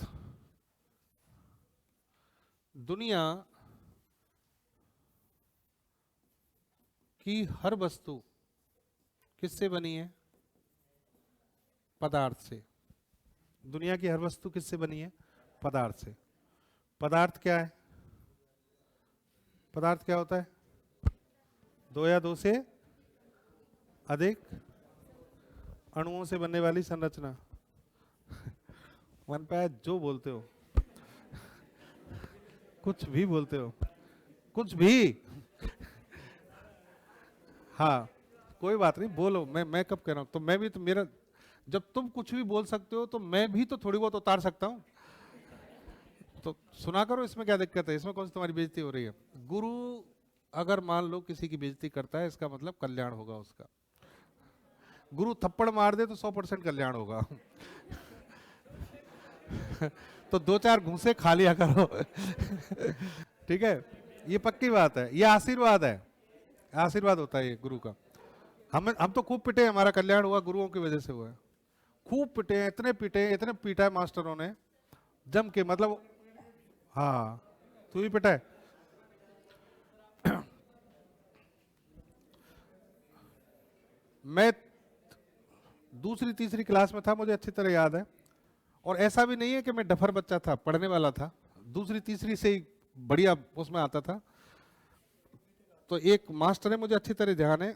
दुनिया की हर वस्तु किससे बनी है, पदार्थ से। दुनिया की हर वस्तु किससे बनी है, पदार्थ से। पदार्थ क्या है, पदार्थ क्या होता है, 2 या 2 से अधिक अणुओं से बनने वाली संरचना। मन पे जो बोलते हो, कुछ भी बोलते हो, कुछ भी। हाँ, कोई बात नहीं, बोलो। मैं कब कह रहा हूं, तो मैं भी तो, मेरा, जब तुम कुछ भी बोल सकते हो तो मैं भी तो थोड़ी बहुत उतार सकता हूं। तो सुना करो, इसमें क्या दिक्कत है, इसमें कौन सी तुम्हारी बेइज्जती हो रही है। गुरु अगर मान लो किसी की बेइज्जती करता है, इसका मतलब कल्याण होगा उसका। गुरु थप्पड़ मार दे तो 100% कल्याण होगा। तो 2-4 घूंसे खा लिया करो। ठीक है, ये पक्की बात है, ये आशीर्वाद है, आशीर्वाद होता है ये गुरु का। हम तो खूब पिटे, हमारा कल्याण हुआ गुरुओं की वजह से हुआ है। खूब पिटे, इतने पिटे, इतने पीटा है मास्टरों ने जम के, मतलब। हाँ, तू भी पिटा है। मैं दूसरी तीसरी क्लास में था, मुझे अच्छी तरह याद है। और ऐसा भी नहीं है कि मैं डफर बच्चा था, पढ़ने वाला था, दूसरी तीसरी से ही बढ़िया उसमें आता था। तो एक मास्टर है, मुझे अच्छी तरह ध्यान है,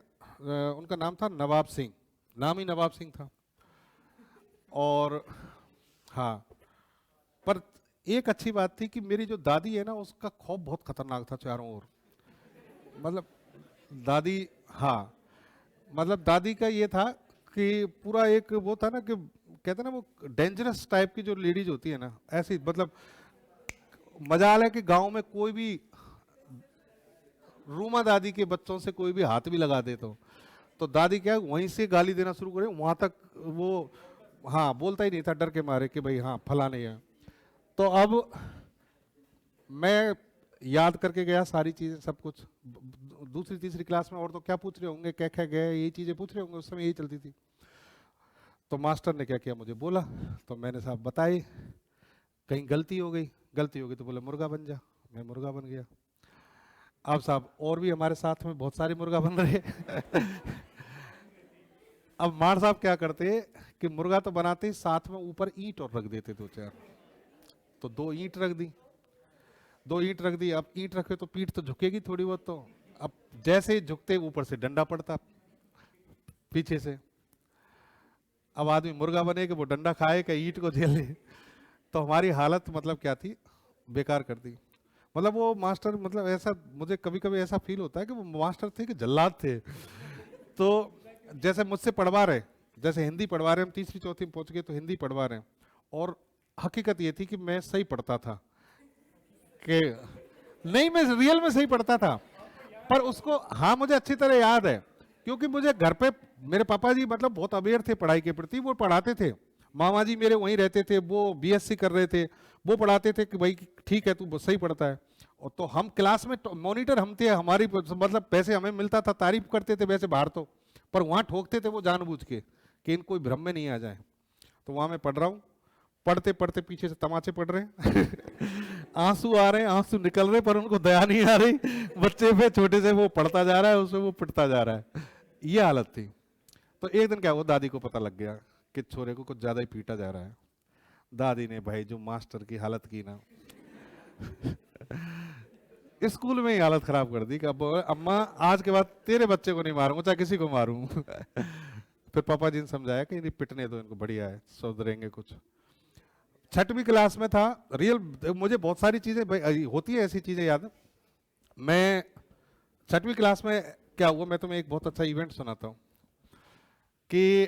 उनका नाम था नवाब सिंह, नाम ही नवाब सिंह था। और हाँ, पर एक अच्छी बात थी कि मेरी जो दादी है ना, उसका खौफ बहुत खतरनाक था चारों ओर। मतलब दादी, हाँ, मतलब दादी का ये था कि पूरा एक वो था ना, कि कहते ना वो डेंजरस टाइप की जो लेडीज होती है ना, ऐसी, मतलब मजाल है कि गांव में कोई भी रूमा दादी के बच्चों से कोई भी हाथ भी लगा दे तो दादी क्या वहीं से गाली देना शुरू करे, वहां तक वो, हाँ, बोलता ही नहीं था डर के मारे कि भाई हाँ फला नहीं है। तो अब मैं याद करके गया सारी चीजें, सब कुछ। दूसरी तीसरी क्लास में और तो क्या पूछ रहे होंगे, क्या क्या गए, यही चीजें पूछ रहे होंगे, उस समय यही चलती थी। तो मास्टर ने क्या किया, मुझे बोला, तो मैंने साहब बताए, कहीं गलती हो गई तो बोले मुर्गा बन जा। मैं मुर्गा बन गया। अब साहब और भी हमारे साथ में बहुत सारे मुर्गा बन रहे। अब मार साहब क्या करते कि मुर्गा तो बनाते ही साथ में ऊपर ईंट और रख देते 2-4। तो 2 ईंट रख दी, 2 ईंट रख दी। अब ईंट रखे तो पीठ तो झुकेगी थोड़ी बहुत, तो अब जैसे ही झुकते ऊपर से डंडा पड़ता पीछे से। अब आदमी मुर्गा बने कि वो डंडा खाए कि ईंट को झेले। तो हमारी हालत मतलब क्या थी, बेकार कर दी। मतलब वो मास्टर, मतलब ऐसा मुझे कभी कभी ऐसा फील होता है कि वो मास्टर थे कि जल्लाद थे। तो जैसे मुझसे पढ़वा रहे, जैसे हिंदी पढ़वा रहे, हम तीसरी चौथी में पहुंच गए तो हिंदी पढ़वा रहे हैं, और हकीकत ये थी कि मैं सही पढ़ता था, कि नहीं, मैं रियल में सही पढ़ता था, पर उसको, हाँ, मुझे अच्छी तरह याद है, क्योंकि मुझे घर पे मेरे पापा जी मतलब बहुत अवेयर थे पढ़ाई के प्रति, वो पढ़ाते थे। मामा जी मेरे वहीं रहते थे, वो बीएससी कर रहे थे, वो पढ़ाते थे कि भाई ठीक है तू सही पढ़ता है। और तो हम क्लास में मॉनिटर हम थे, हमारी मतलब पैसे हमें मिलता था, तारीफ करते थे वैसे बाहर तो, पर वहाँ ठोकते थे वो जानबूझ के कि इन कोई भ्रम में नहीं आ जाए। तो वहाँ मैं पढ़ रहा हूँ, पढ़ते पढ़ते पीछे से तमाचे पड़ रहे हैं आंसू आ रहे हैं, आंसू निकल रहे, पर उनको दया नहीं आ रही बच्चे पे, छोटे से वो पढ़ता जा रहा है, उसमें वो पिटता जा रहा है, ये हालत थी। तो एक दिन क्या हुआ, दादी को पता लग गया कि छोरे को कुछ ज्यादा ही पीटा जा रहा है। दादी ने भाई जो मास्टर की हालत की ना स्कूल में ही हालत खराब कर दी कि अब अम्मा आज के बाद तेरे बच्चे को नहीं मारूंगा, चाहे किसी को मारूं फिर पापा जी ने समझाया कि नहीं पिटने दो इनको, बढ़िया है सुधरेंगे कुछ। छठवीं क्लास में था, रियल मुझे बहुत सारी चीजें होती है ऐसी चीजें याद। मैं छठवीं क्लास में क्या हुआ, मैं तुम्हें एक बहुत अच्छा इवेंट सुनाता हूँ कि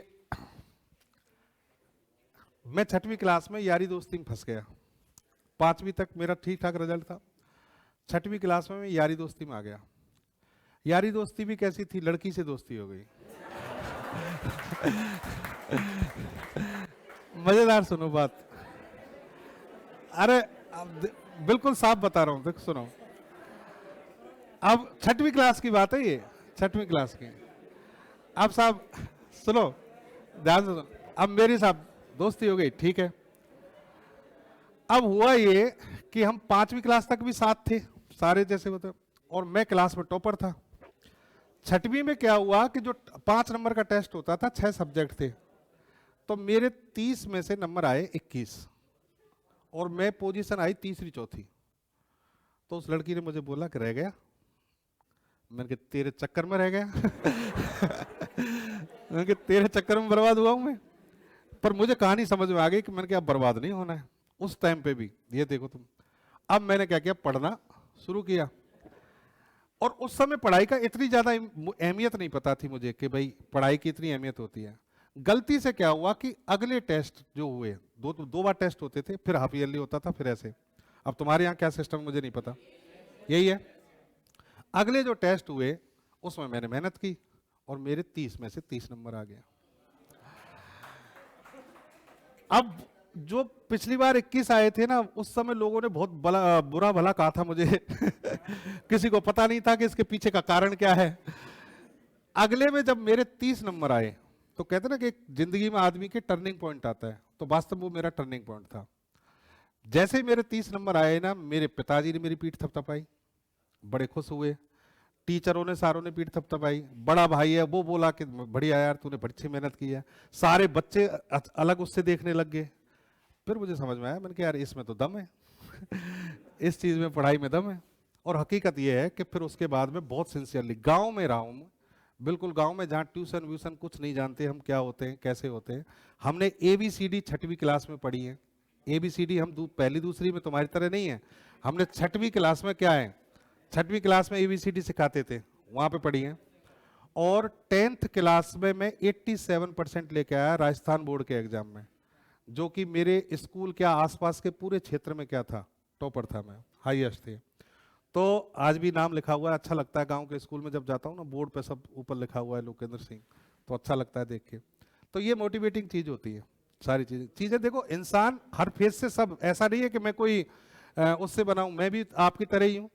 मैं छठवीं क्लास में यारी दोस्ती में फंस गया। पांचवीं तक मेरा ठीक ठाक रिजल्ट था, छठवीं क्लास में मैं यारी दोस्ती में आ गया। यारी दोस्ती भी कैसी थी, लड़की से दोस्ती हो गई मजेदार सुनो बात, अरे बिल्कुल साफ बता रहा हूं, देख सुनो। अब छठवीं क्लास की बात है ये, छठवीं क्लास की। अब साहब सुनो, ध्यान से सुनो। अब मेरी साहब दोस्ती हो गई, ठीक है। अब हुआ ये कि हम पांचवी क्लास तक भी साथ थे सारे जैसे होते, और मैं क्लास में टॉपर था। छठवीं में क्या हुआ कि जो 5 नंबर का टेस्ट होता था, 6 सब्जेक्ट थे, तो मेरे 30 में से नंबर आए 21 और मैं पोजीशन आई तीसरी चौथी। तो उस लड़की ने मुझे बोला कि रह गया। मैंने कहा तेरे चक्कर में रह गया मैंने कहा तेरे चक्कर में बर्बाद हुआ हूं मैं। पर मुझे कहानी समझ में आ गई कि मैंने कहा बर्बाद नहीं होना है उस टाइम पे भी, ये देखो तुम। अब मैंने क्या किया, पढ़ना शुरू किया। और उस समय पढ़ाई का इतनी ज्यादा अहमियत नहीं पता थी मुझे कि भाई पढ़ाई की इतनी अहमियत होती है। गलती से क्या हुआ कि अगले टेस्ट जो हुए, दो बार टेस्ट होते थे, फिर हाफ ईयरली होता था, फिर ऐसे। अब तुम्हारे यहाँ क्या सिस्टम मुझे नहीं पता, यही है। अगले जो टेस्ट हुए उसमें मैंने मेहनत की और मेरे 30 में से 30 नंबर आ गया। अब जो पिछली बार 21 आए थे ना, उस समय लोगों ने बहुत बुरा भला कहा था मुझे किसी को पता नहीं था कि इसके पीछे का कारण क्या है। अगले में जब मेरे 30 नंबर आए तो कहते ना कि जिंदगी में आदमी के टर्निंग पॉइंट आता है, तो वास्तव में वो मेरा टर्निंग पॉइंट था। जैसे ही मेरे 30 नंबर आए ना, मेरे पिताजी ने मेरी पीठ थपथपाई, बड़े खुश हुए। टीचरों ने सारों ने पीठ थपथपाई। बड़ा भाई है वो बोला कि बढ़िया यार तूने बड़ी अच्छी मेहनत की है। सारे बच्चे अलग उससे देखने लग गए। फिर मुझे समझ में आया, मैंने कहा यार इसमें तो दम है इस चीज में, पढ़ाई में दम है। और हकीकत ये है कि फिर उसके बाद में बहुत सिंसियरली गांव में रहा हूं, बिल्कुल गांव में, जहाँ ट्यूशन व्यूशन कुछ नहीं जानते हम क्या होते हैं कैसे होते हैं। हमने ABCD छठवीं क्लास में पढ़ी है। ABCD हम पहली दूसरी में तुम्हारी तरह नहीं है, हमने छठवीं क्लास में क्या है, छठवीं क्लास में ABCD सिखाते थे, वहां पे पढ़ी है। और 10th क्लास में मैं 87% लेके आया राजस्थान बोर्ड के एग्जाम में, जो कि मेरे स्कूल के आसपास के पूरे क्षेत्र में क्या था, टॉपर था मैं, हाईएस्ट थे। तो आज भी नाम लिखा हुआ है, अच्छा लगता है। गांव के स्कूल में जब जाता हूँ ना, बोर्ड पे सब ऊपर लिखा हुआ है लोकेंद्र सिंह, तो अच्छा लगता है देख के। तो ये मोटिवेटिंग चीज होती है। सारी चीजें देखो, इंसान हर फेज से, सब ऐसा नहीं है कि मैं कोई उससे बनाऊं, मैं भी आपकी तरह ही हूं।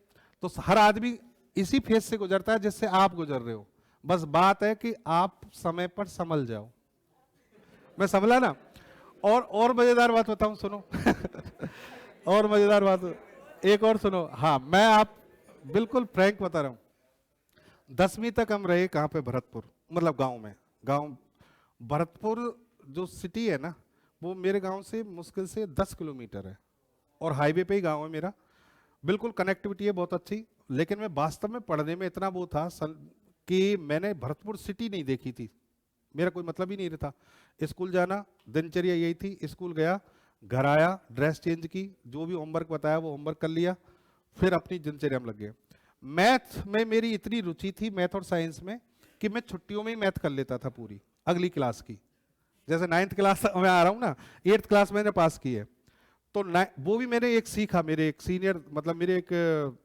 तो हर आदमी इसी फेज से गुजरता है जिससे आप गुजर रहे हो। बस बात है कि आप समय पर संभल जाओ। मैं संभला ना। और मजेदार बात बताऊं, सुनो और मजेदार बात एक और सुनो। हाँ, मैं आप बिल्कुल फ्रैंक बता रहा हूं। 10वीं तक हम रहे कहां पे, भरतपुर, मतलब गांव में। गांव भरतपुर जो सिटी है ना, वो मेरे गांव से मुश्किल से 10 किलोमीटर है, और हाईवे पे ही गांव है मेरा। बिल्कुल कनेक्टिविटी है बहुत अच्छी। लेकिन मैं वास्तव में पढ़ने में इतना वो था कि मैंने भरतपुर सिटी नहीं देखी थी, मेरा कोई मतलब ही नहीं था। स्कूल जाना, दिनचर्या यही थी, स्कूल गया, घर आया, ड्रेस चेंज की, जो भी होमवर्क बताया वो होमवर्क कर लिया, फिर अपनी दिनचर्या में लग गए। मैथ में मेरी इतनी रुचि थी, मैथ और साइंस में, कि मैं छुट्टियों में ही मैथ कर लेता था पूरी अगली क्लास की। जैसे 9th क्लास में आ रहा हूँ ना, 8th क्लास मैंने पास की है। तो वो भी मैंने एक सीखा, मेरे एक सीनियर, मतलब मेरे एक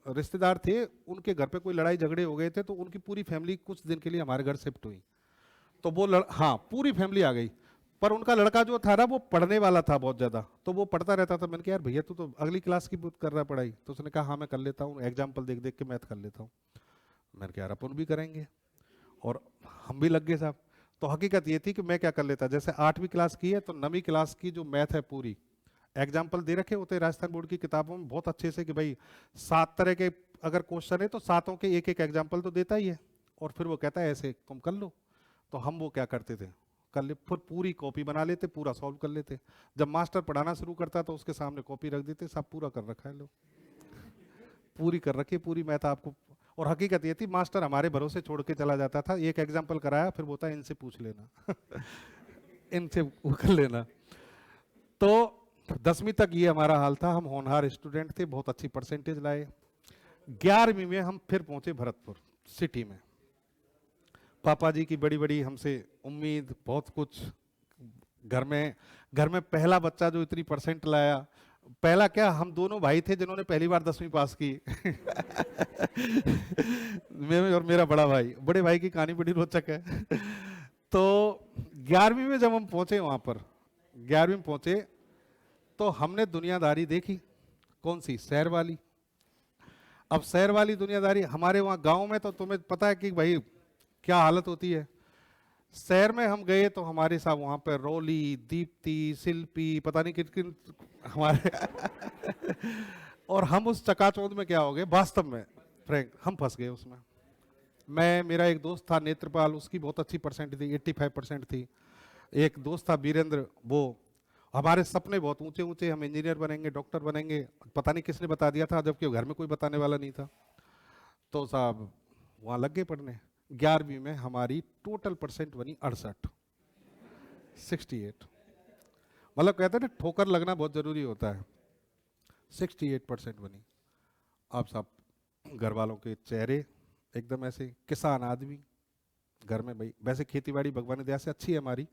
रिश्तेदार थे, उनके घर पे कोई लड़ाई झगड़े हो गए थे, तो उनकी पूरी फैमिली कुछ दिन के लिए हमारे घर शिफ्ट हुई। तो वो हाँ पूरी फैमिली आ गई। पर उनका लड़का जो था ना वो पढ़ने वाला था बहुत ज़्यादा, तो वो पढ़ता रहता था। मैंने कहा यार भैया तू तो अगली क्लास की कर रहा है पढ़ाई, तो उसने कहा हाँ मैं कर लेता हूँ, एग्जाम्पल देख देख के मैथ कर लेता हूँ। मैंने कहा यार अपन भी करेंगे, और हम भी लग गए साहब। तो हकीकत ये थी कि मैं क्या कर लेता, जैसे 8वीं क्लास की है तो 9वीं क्लास की जो मैथ है पूरी एग्जाम्पल दे रखे होते राजस्थान बोर्ड की किताबों में बहुत अच्छे से कि भाई 7 तरह के अगर क्वेश्चन है तो 7 के एक एक एग्जाम्पल तो देता ही है, और फिर वो कहता है ऐसे तुम कर लो। तो हम वो क्या करते थे, कर ले फिर पूरी कॉपी बना लेते, पूरा सॉल्व कर लेते। जब मास्टर पढ़ाना शुरू करता तो उसके सामने कॉपी रख देते, सब पूरा कर रखा है लो, पूरी कर रखी पूरी मैथ आपको। और हकीकत ये थी मास्टर हमारे भरोसे छोड़ के चला जाता था, एक एग्जाम्पल कराया फिर बोलता इनसे पूछ लेना इनसे वो कर लेना। तो 10वीं तक ये हमारा हाल था, हम होनहार स्टूडेंट थे, बहुत अच्छी परसेंटेज लाए। 11वीं में हम फिर पहुंचे भरतपुर सिटी में। पापा जी की बड़ी बड़ी हमसे उम्मीद, बहुत कुछ। घर में पहला बच्चा जो इतनी परसेंट लाया, पहला क्या हम दोनों भाई थे जिन्होंने पहली बार 10वीं पास की मैं और मेरा बड़ा भाई, बड़े भाई की कहानी बड़ी रोचक है तो 11वीं में जब हम पहुंचे वहां पर, 11वीं में पहुंचे तो हमने दुनियादारी देखी। कौन सी? शहर वाली। अब शहर वाली दुनियादारी, हमारे वहां गांव में तो तुम्हें पता है कि भाई क्या हालत होती है। शहर में हम गए तो हमारे साथ वहां पर रोली, दीप्ति, शिल्पी, पता नहीं किन किन हमारे और हम उस चकाचौंध में क्या हो गए वास्तव में, फ्रैंक हम फंस गए उसमें। मैं, मेरा एक दोस्त था नेत्रपाल, उसकी बहुत अच्छी परसेंट थी, 85% थी। एक दोस्त था वीरेंद्र, वो हमारे सपने बहुत ऊंचे ऊंचे, हम इंजीनियर बनेंगे, डॉक्टर बनेंगे, पता नहीं किसने बता दिया था, जबकि घर में कोई बताने वाला नहीं था। तो साहब वहाँ लग गए पढ़ने। 11वीं में हमारी टोटल परसेंट बनी 68, 68। मतलब कहते हैं ना ठोकर लगना बहुत जरूरी होता है। 68% बनी। आप साहब घर वालों के चेहरे एकदम ऐसे, किसान आदमी घर में, भाई वैसे खेतीबाड़ी भगवान की दया से अच्छी है हमारी,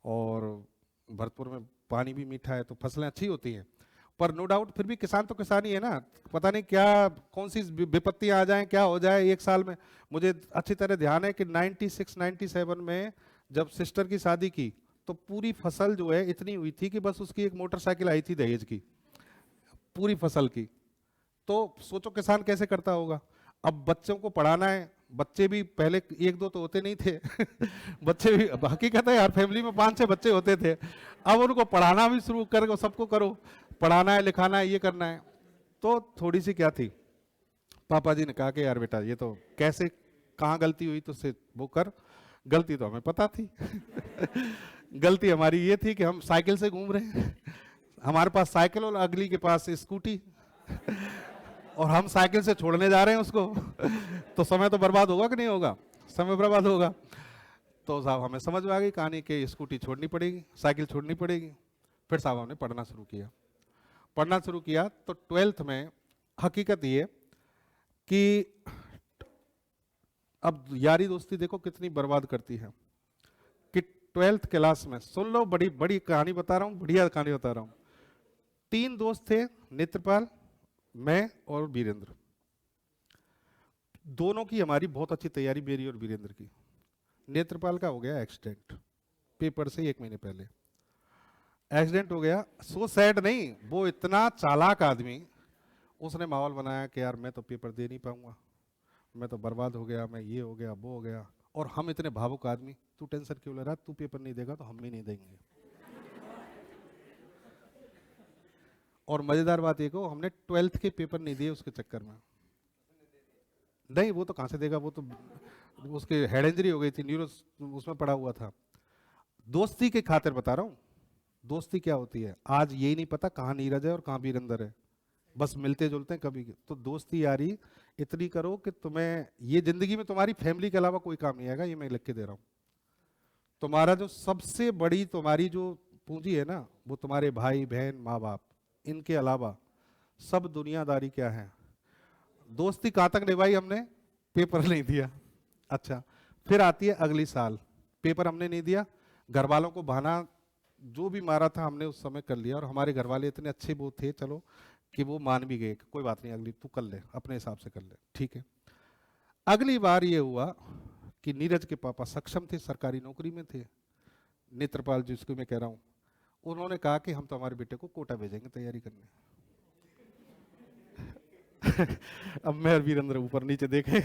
और भरतपुर में पानी भी मीठा है तो फसलें अच्छी होती हैं। पर नो डाउट फिर भी किसान तो किसान ही है ना, पता नहीं क्या कौन सी विपत्तियां आ जाएं, क्या हो जाए एक साल में। मुझे अच्छी तरह ध्यान है कि 96 97 में जब सिस्टर की शादी की तो पूरी फसल जो है इतनी हुई थी कि बस उसकी एक मोटरसाइकिल आई थी दहेज की, पूरी फसल की। तो सोचो किसान कैसे करता होगा। अब बच्चों को पढ़ाना है, बच्चे भी पहले एक दो तो होते नहीं थे बच्चे भी, अब हकीकत है हर फैमिली में 5 6 बच्चे होते थे। अब उनको पढ़ाना भी शुरू करो, सबको करो, पढ़ाना है, लिखाना है, ये करना है। तो थोड़ी सी क्या थी, पापा जी ने कहा कि यार बेटा ये तो कैसे, कहाँ गलती हुई तो से वो कर। गलती तो हमें पता थी गलती हमारी ये थी कि हम साइकिल से घूम रहे हैं, हमारे पास साइकिल और अगली के पास स्कूटी और हम साइकिल से छोड़ने जा रहे हैं उसको तो समय तो बर्बाद होगा कि नहीं होगा? समय बर्बाद होगा। तो साहब हमें समझ में आ गई कहानी कि स्कूटी छोड़नी पड़ेगी, साइकिल छोड़नी पड़ेगी। फिर साहब हमने पढ़ना शुरू किया। पढ़ना शुरू किया तो 12th में हकीकत ये कि अब यारी दोस्ती देखो कितनी बर्बाद करती है कि 12th क्लास में, सुन लो बड़ी बड़ी कहानी बता रहा हूँ, बढ़िया कहानी बता रहा हूँ। 3 दोस्त थे, नेत्रपाल, मैं और वीरेंद्र। दोनों की हमारी बहुत अच्छी तैयारी, मेरी और वीरेंद्र की। नेत्रपाल का हो गया एक्सीडेंट पेपर से 1 महीने पहले, एक्सीडेंट हो गया। सो सैड नहीं, वो इतना चालाक आदमी, उसने माहौल बनाया कि यार मैं तो पेपर दे नहीं पाऊंगा, मैं तो बर्बाद हो गया, मैं ये हो गया वो हो गया। और हम इतने भावुक आदमी, तू टेंशन क्यों ले रहा, तू पेपर नहीं देगा तो हम भी नहीं देंगे। और मजेदार बात ये को, हमने 12th के पेपर नहीं दिए उसके चक्कर में। नहीं वो तो कहाँ से देगा, वो तो उसके हेड इंजरी हो गई थी, न्यूरो उसमें पड़ा हुआ था। दोस्ती के खातिर बता रहा हूँ, दोस्ती क्या होती है आज यही नहीं पता कहाँ नीरज है और कहाँ वीरेंद्र है, बस मिलते जुलते हैं कभी। तो दोस्ती यारी इतनी करो कि तुम्हें ये जिंदगी में तुम्हारी फैमिली के अलावा कोई काम नहीं आएगा, ये मैं लिख के दे रहा हूँ। तुम्हारा जो सबसे बड़ी तुम्हारी जो पूंजी है ना, वो तुम्हारे भाई बहन माँ बाप, इनके अलावा सब दुनियादारी क्या है। दोस्ती कहाँ तक निभाई हमने, पेपर नहीं दिया। अच्छा, फिर आती है अगली साल, पेपर हमने नहीं दिया, घर वालों को बहाना जो भी मारा था हमने उस समय कर लिया, और हमारे घर वाले इतने अच्छे वो थे चलो कि वो मान भी गए, कोई बात नहीं अगली तू कर ले, अपने हिसाब से कर ले, ठीक है। अगली बार ये हुआ कि नीरज के पापा सक्षम थे, सरकारी नौकरी में थे, नेत्रपाल जिसको मैं कह रहा हूँ, उन्होंने कहा कि हम तो हमारे बेटे को कोटा भेजेंगे तैयारी करने। अब मैं और वीरेंद्र ऊपर नीचे देखे।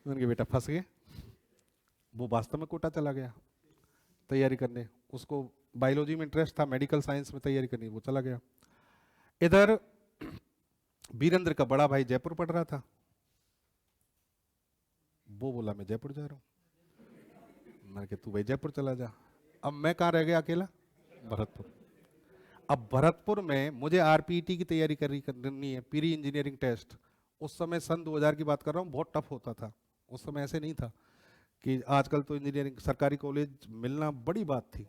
उनके बेटा फंस गए। वो वास्तव में कोटा चला गया तैयारी करने, उसको बायोलॉजी में इंटरेस्ट था, मेडिकल साइंस में तैयारी करनी, वो चला गया। इधर वीरेंद्र का बड़ा भाई जयपुर पढ़ रहा था, वो बोला मैं जयपुर जा रहा हूँ। मैंने कहा तू भाई जयपुर चला जा। अब मैं कहाँ रह गया अकेला? भरतपुर। अब भरतपुर में मुझे आरपीटी की तैयारी करनी है, प्री इंजीनियरिंग टेस्ट। उस समय सन 2000 की बात कर रहा हूँ, बहुत टफ होता था। उस समय ऐसे नहीं था कि आजकल तो इंजीनियरिंग सरकारी कॉलेज मिलना बड़ी बात थी।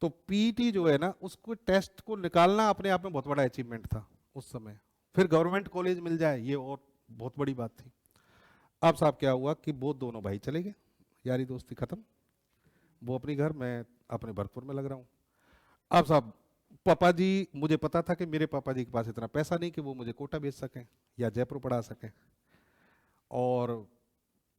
तो पीटी जो है ना, उसको टेस्ट को निकालना अपने आप में बहुत बड़ा अचीवमेंट था उस समय। फिर गवर्नमेंट कॉलेज मिल जाए ये और बहुत बड़ी बात थी। अब साहब क्या हुआ कि वो दोनों भाई चले गए, यारी दोस्ती खत्म। वो अपनी घर, मैं अपने भरतपुर में लग रहा हूँ। अब साहब पापा जी, मुझे पता था कि मेरे पापा जी के पास इतना पैसा नहीं कि वो मुझे कोटा भेज सकें या जयपुर पढ़ा सकें। और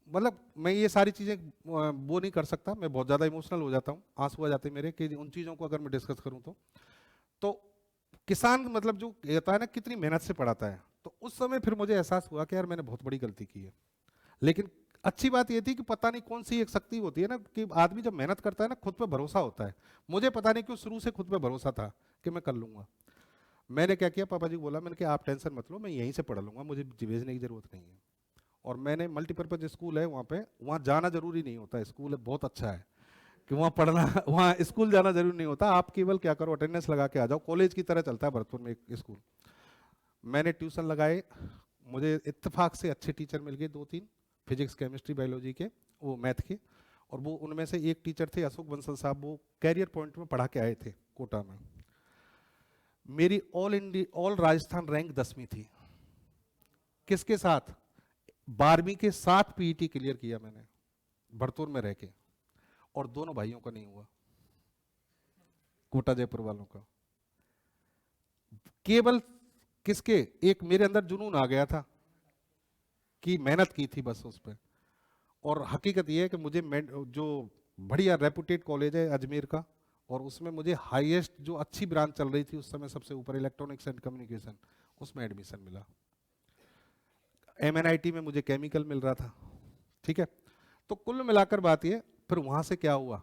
मतलब मैं ये सारी चीज़ें वो नहीं कर सकता, मैं बहुत ज़्यादा इमोशनल हो जाता हूँ, आंसू आ जाते हैं मेरे कि उन चीज़ों को अगर मैं डिस्कस करूँ तो किसान मतलब जो कहता है ना कितनी मेहनत से पढ़ाता है। तो उस समय फिर मुझे एहसास हुआ कि यार मैंने बहुत बड़ी गलती की है। लेकिन अच्छी बात ये थी कि पता नहीं कौन सी एक शक्ति होती है ना कि आदमी जब मेहनत करता है ना, खुद पे भरोसा होता है। मुझे पता नहीं क्यों शुरू से खुद पे भरोसा था कि मैं कर लूँगा। मैंने क्या किया, पापा जी को बोला, मैंने कहा आप टेंशन मत लो, मैं यहीं से पढ़ लूँगा, मुझे भेजने की ज़रूरत नहीं है। और मैंने मल्टीपर्पज़ स्कूल है वहाँ पे, वहाँ जाना जरूरी नहीं होता, स्कूल बहुत अच्छा है कि वहाँ पढ़ना, वहाँ स्कूल जाना जरूरी नहीं होता, आप केवल क्या करो अटेंडेंस लगा के आ जाओ। कॉलेज की तरह चलता है भरतपुर में एक स्कूल। मैंने ट्यूशन लगाए, मुझे इत्तेफाक से अच्छे टीचर मिल गए 2-3, फिजिक्स केमिस्ट्री बायोलॉजी के, वो मैथ के। और वो उनमें से एक टीचर थे अशोक बंसल साहब, वो कैरियर पॉइंट में पढ़ा के आए थे कोटा में। मेरी ऑल राजस्थान रैंक 10वीं थी। किसके साथ? 12वीं के साथ पीईटी क्लियर किया मैंने भरतपुर में रह के। और दोनों भाइयों का नहीं हुआ, कोटा जयपुर वालों का। केवल किसके? एक मेरे अंदर जुनून आ गया था कि मेहनत की थी बस उस पर। और हकीकत यह है कि मुझे जो बढ़िया रेपुटेड कॉलेज है अजमेर का, और उसमें मुझे हाईएस्ट जो अच्छी ब्रांच चल रही थी उस समय सबसे ऊपर, इलेक्ट्रॉनिक्स एंड कम्युनिकेशन, उसमें एडमिशन मिला। MNIT में मुझे केमिकल मिल रहा था। ठीक है, तो कुल मिलाकर बात ये, फिर वहां से क्या हुआ,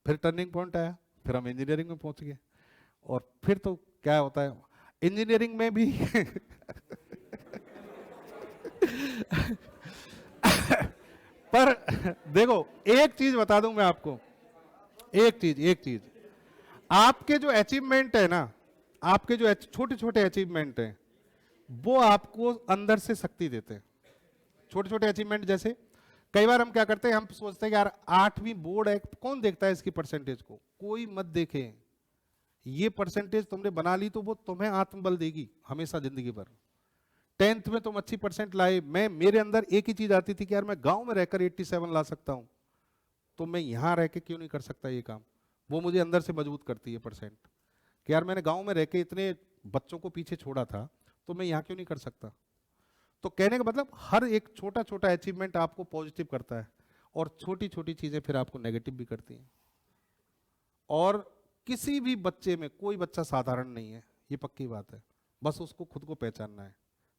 फिर टर्निंग पॉइंट आया, फिर हम इंजीनियरिंग में पहुंच गए। और फिर तो क्या होता है इंजीनियरिंग में भी पर देखो एक चीज बता दूं मैं आपको, एक चीज आपके जो अचीवमेंट है ना, आपके जो छोटे छोटे अचीवमेंट हैं, वो आपको अंदर से शक्ति देते हैं। छोटे छोटे अचीवमेंट, जैसे कई बार हम क्या करते हैं, हम सोचते हैं कि यार 8वीं बोर्ड है, कौन देखता है इसकी परसेंटेज को? कोई मत देखे। ये परसेंटेज तुमने बना ली तो वो तुम्हें आत्मबल देगी हमेशा जिंदगी भर। 10th में तुम अच्छी परसेंट लाए, मेरे अंदर एक ही चीज आती थी कि यार मैं गांव में रहकर 87 ला सकता हूं, तो मैं यहां रह के क्यों नहीं कर सकता ये काम? वो मुझे अंदर से मजबूत करती है परसेंट कि यार मैंने गांव में रह के इतने बच्चों को पीछे छोड़ा था, तो मैं यहाँ क्यों नहीं कर सकता? तो कहने का मतलब हर एक छोटा छोटा अचीवमेंट आपको पॉजिटिव करता है, और छोटी छोटी चीजें फिर आपको नेगेटिव भी करती हैं। और किसी भी बच्चे में कोई बच्चा साधारण नहीं है, ये पक्की बात है। बस उसको खुद को पहचानना है।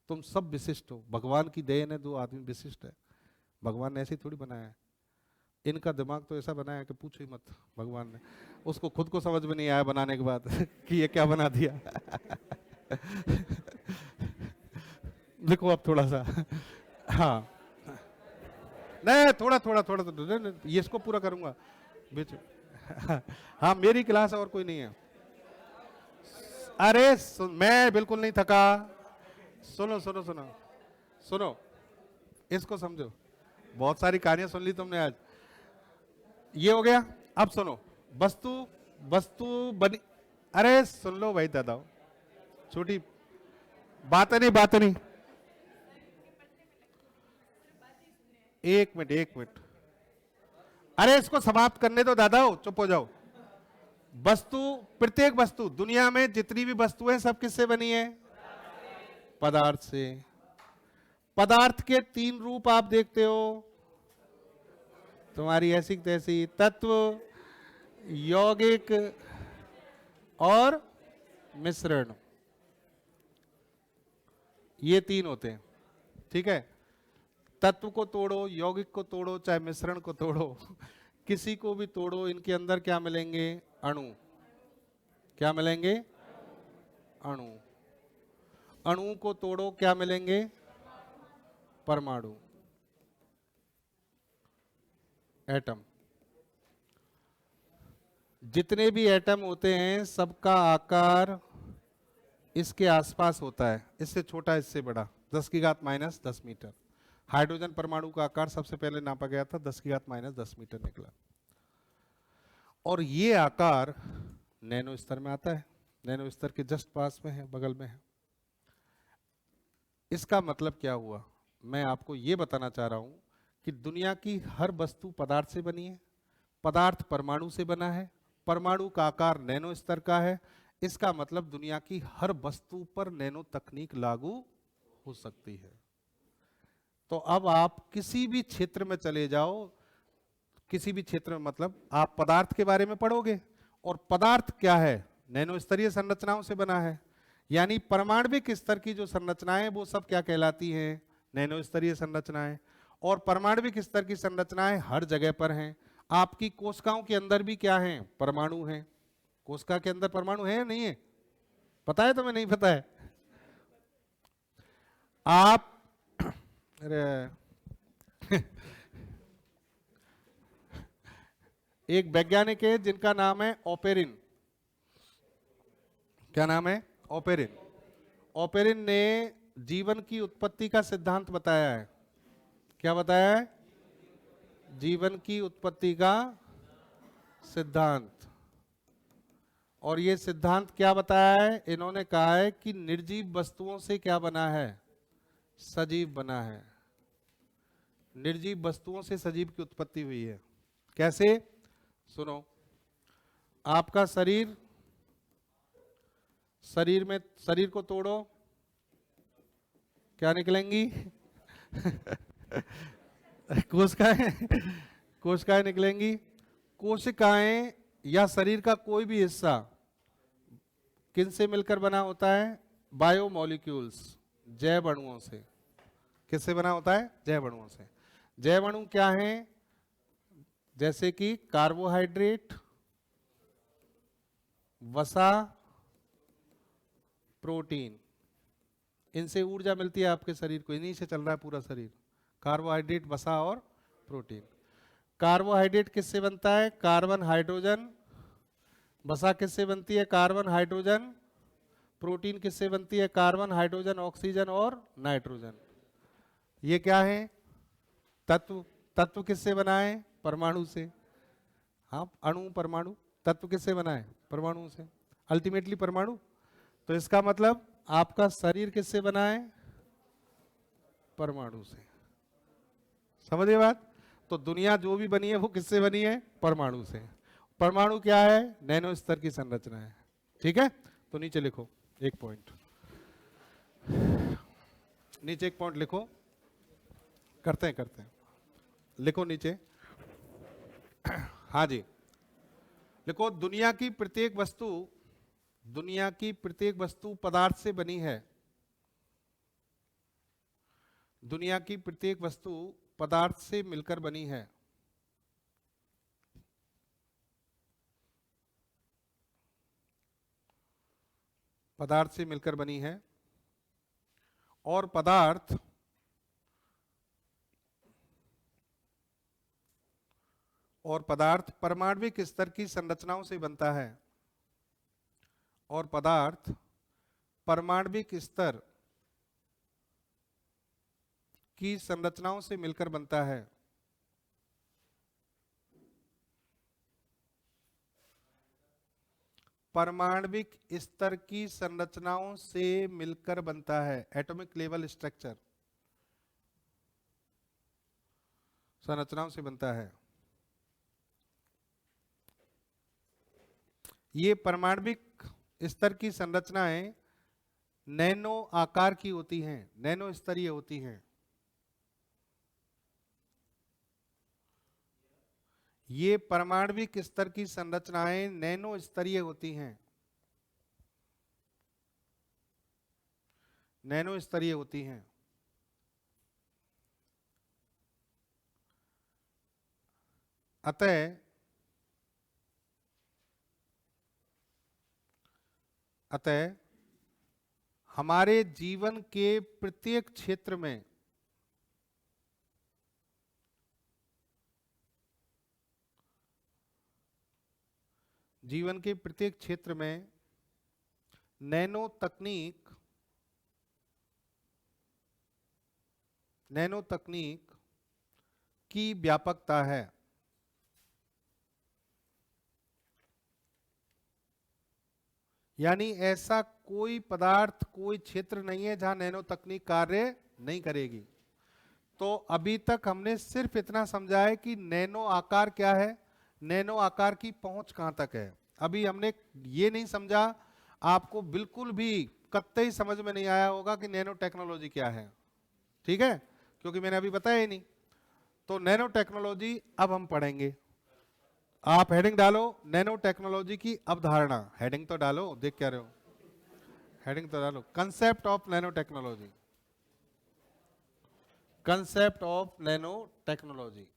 तुम सब विशिष्ट हो, भगवान की देन है, 2 आदमी विशिष्ट है। भगवान ने ऐसे ही थोड़ी बनाया है। इनका दिमाग तो ऐसा बनाया है कि पूछो ही मत। भगवान ने, उसको खुद को समझ में नहीं आया बनाने के बाद कि ये क्या बना दिया। लिखो अब थोड़ा सा। हाँ नहीं, थोड़ा थोड़ा थोड़ा तो ये इसको पूरा करूंगा बीच। हाँ मेरी क्लास है और कोई नहीं है। अरे मैं बिल्कुल नहीं थका। सुनो सुनो सुनो सुनो, इसको समझो। बहुत सारी कहानियां सुन ली तुमने आज, ये हो गया। अब सुनो, वस्तु वस्तु बनी। अरे सुन लो भाई दादा, छोटी बात नहीं। एक मिनट, अरे इसको समाप्त करने दो दादा, चुप हो जाओ। वस्तु, प्रत्येक वस्तु, दुनिया में जितनी भी वस्तुएं सब किससे बनी है? पदार्थ से। पदार्थ के 3 रूप आप देखते हो, तुम्हारी ऐसी तैसी, तत्व, यौगिक और मिश्रण, ये 3 होते हैं। ठीक है, तत्व को तोड़ो, यौगिक को तोड़ो, चाहे मिश्रण को तोड़ो, किसी को भी तोड़ो, इनके अंदर क्या मिलेंगे? अणु। क्या मिलेंगे? अणु। अणु को तोड़ो, क्या मिलेंगे? परमाणु, एटम। जितने भी एटम होते हैं सबका आकार इसके आसपास होता है, इससे छोटा इससे बड़ा, 10 की घात माइनस 10 मीटर। हाइड्रोजन परमाणु का आकार सबसे पहले नापा गया था, 10 की घात माइनस 10 मीटर निकला। और ये आकार नैनो स्तर में आता है, नैनो स्तर के जस्ट पास में है, बगल में है। इसका मतलब क्या हुआ? मैं आपको ये बताना चाह रहा हूं कि दुनिया की हर वस्तु पदार्थ से बनी है, पदार्थ परमाणु से बना है, परमाणु का आकार नैनो स्तर का है। इसका मतलब दुनिया की हर वस्तु पर नैनो तकनीक लागू हो सकती है। तो अब आप किसी भी क्षेत्र में चले जाओ, किसी भी क्षेत्र में मतलब आप पदार्थ के बारे में पढ़ोगे, और पदार्थ क्या है? नैनो स्तरीय संरचनाओं से बना है। यानी परमाणविक स्तर की जो संरचनाएं वो सब क्या कहलाती हैं? नैनो स्तरीय संरचनाएं। और परमाणविक स्तर की संरचनाएं हर जगह पर हैं। आपकी कोशिकाओं के अंदर भी क्या हैं? परमाणु हैं। कोशिका के अंदर परमाणु है या नहीं है? पता है तुम्हें? नहीं पता है? आप अरे एक वैज्ञानिक है जिनका नाम है ओपेरिन। क्या नाम है? ओपेरिन। ओपेरिन ने जीवन की उत्पत्ति का सिद्धांत बताया है। क्या बताया है? जीवन की उत्पत्ति का सिद्धांत। और ये सिद्धांत क्या बताया है? इन्होंने कहा है कि निर्जीव वस्तुओं से क्या बना है? सजीव बना है। निर्जीव वस्तुओं से सजीव की उत्पत्ति हुई है। कैसे? सुनो, आपका शरीर, शरीर में, शरीर को तोड़ो, क्या निकलेंगी? कोशिकाएं, कोशिकाएं निकलेंगी। कोशिकाएं या शरीर का कोई भी हिस्सा किन से मिलकर बना होता है? बायोमोलिक्यूल्स, जैव अणुओं से। किससे बना होता है? जैव अणुओं से। जैव अणु क्या हैं? जैसे कि कार्बोहाइड्रेट, वसा, प्रोटीन। इनसे ऊर्जा मिलती है आपके शरीर को, इन्हीं से चल रहा है पूरा शरीर। कार्बोहाइड्रेट, वसा और प्रोटीन। कार्बोहाइड्रेट किससे बनता है? Carbon, hydrogen. वसा किससे बनती है? Carbon, hydrogen. प्रोटीन किससे बनती है? कार्बन, हाइड्रोजन, ऑक्सीजन और नाइट्रोजन। ये क्या है? तत्व। तत्व किससे बना है? परमाणु से। हाँ, अणु, परमाणु। तत्व किससे बना है? परमाणु से, अल्टीमेटली परमाणु। तो इसका मतलब आपका शरीर किससे बना है? परमाणु से। समझिए बात? तो दुनिया जो भी बनी है वो किससे बनी है? परमाणु से। परमाणु क्या है? नैनो स्तर की संरचना है। ठीक है, तो नीचे लिखो एक पॉइंट, नीचे एक पॉइंट लिखो। करते हैं, लिखो नीचे। हाँ जी, लिखो, दुनिया की प्रत्येक वस्तु, दुनिया की प्रत्येक वस्तु पदार्थ से बनी है। दुनिया की प्रत्येक वस्तु पदार्थ से मिलकर बनी है। पदार्थ से मिलकर बनी है। और पदार्थ परमाणविक स्तर की संरचनाओं से बनता है। और पदार्थ परमाणविक स्तर की संरचनाओं से मिलकर बनता है। परमाणविक स्तर की संरचनाओं से मिलकर बनता है। एटॉमिक लेवल स्ट्रक्चर, संरचनाओं से बनता है। ये परमाणविक स्तर की संरचनाएं नैनो आकार की होती हैं, नैनो स्तरीय होती हैं। ये परमाणविक स्तर की संरचनाएं नैनो स्तरीय होती हैं, नैनो स्तरीय होती हैं। अतः हमारे जीवन के प्रत्येक क्षेत्र में नैनो तकनीक की व्यापकता है। यानी ऐसा कोई पदार्थ, कोई क्षेत्र नहीं है जहां नैनो तकनीक कार्य नहीं करेगी। तो अभी तक हमने सिर्फ इतना समझा है कि नैनो आकार क्या है, नैनो आकार की पहुंच कहां तक है। अभी हमने ये नहीं समझा, आपको बिल्कुल भी कतई समझ में नहीं आया होगा कि नैनो टेक्नोलॉजी क्या है, ठीक है, क्योंकि मैंने अभी बताया ही नहीं। तो नैनो टेक्नोलॉजी अब हम पढ़ेंगे। आप हेडिंग डालो, नैनो टेक्नोलॉजी की अवधारणा। हेडिंग तो डालो, देख क्या रहे हो, हेडिंग तो डालो। Concept of nano technology, concept of nano technology.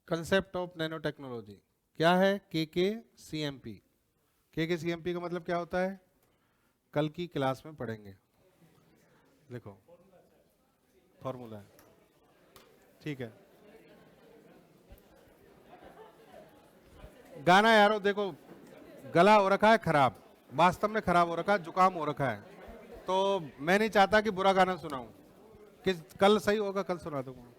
Concept of nano technology क्या है? KKCMP। KKCMP का मतलब क्या होता है? कल की क्लास में पढ़ेंगे, देखो फॉर्मूला है, ठीक है। गाना यारो देखो, गला हो रखा है खराब, वास्तव में खराब हो रखा है, जुकाम हो रखा है, तो मैं नहीं चाहता कि बुरा गाना सुनाऊं। कि कल सही होगा, कल सुना दूंगा।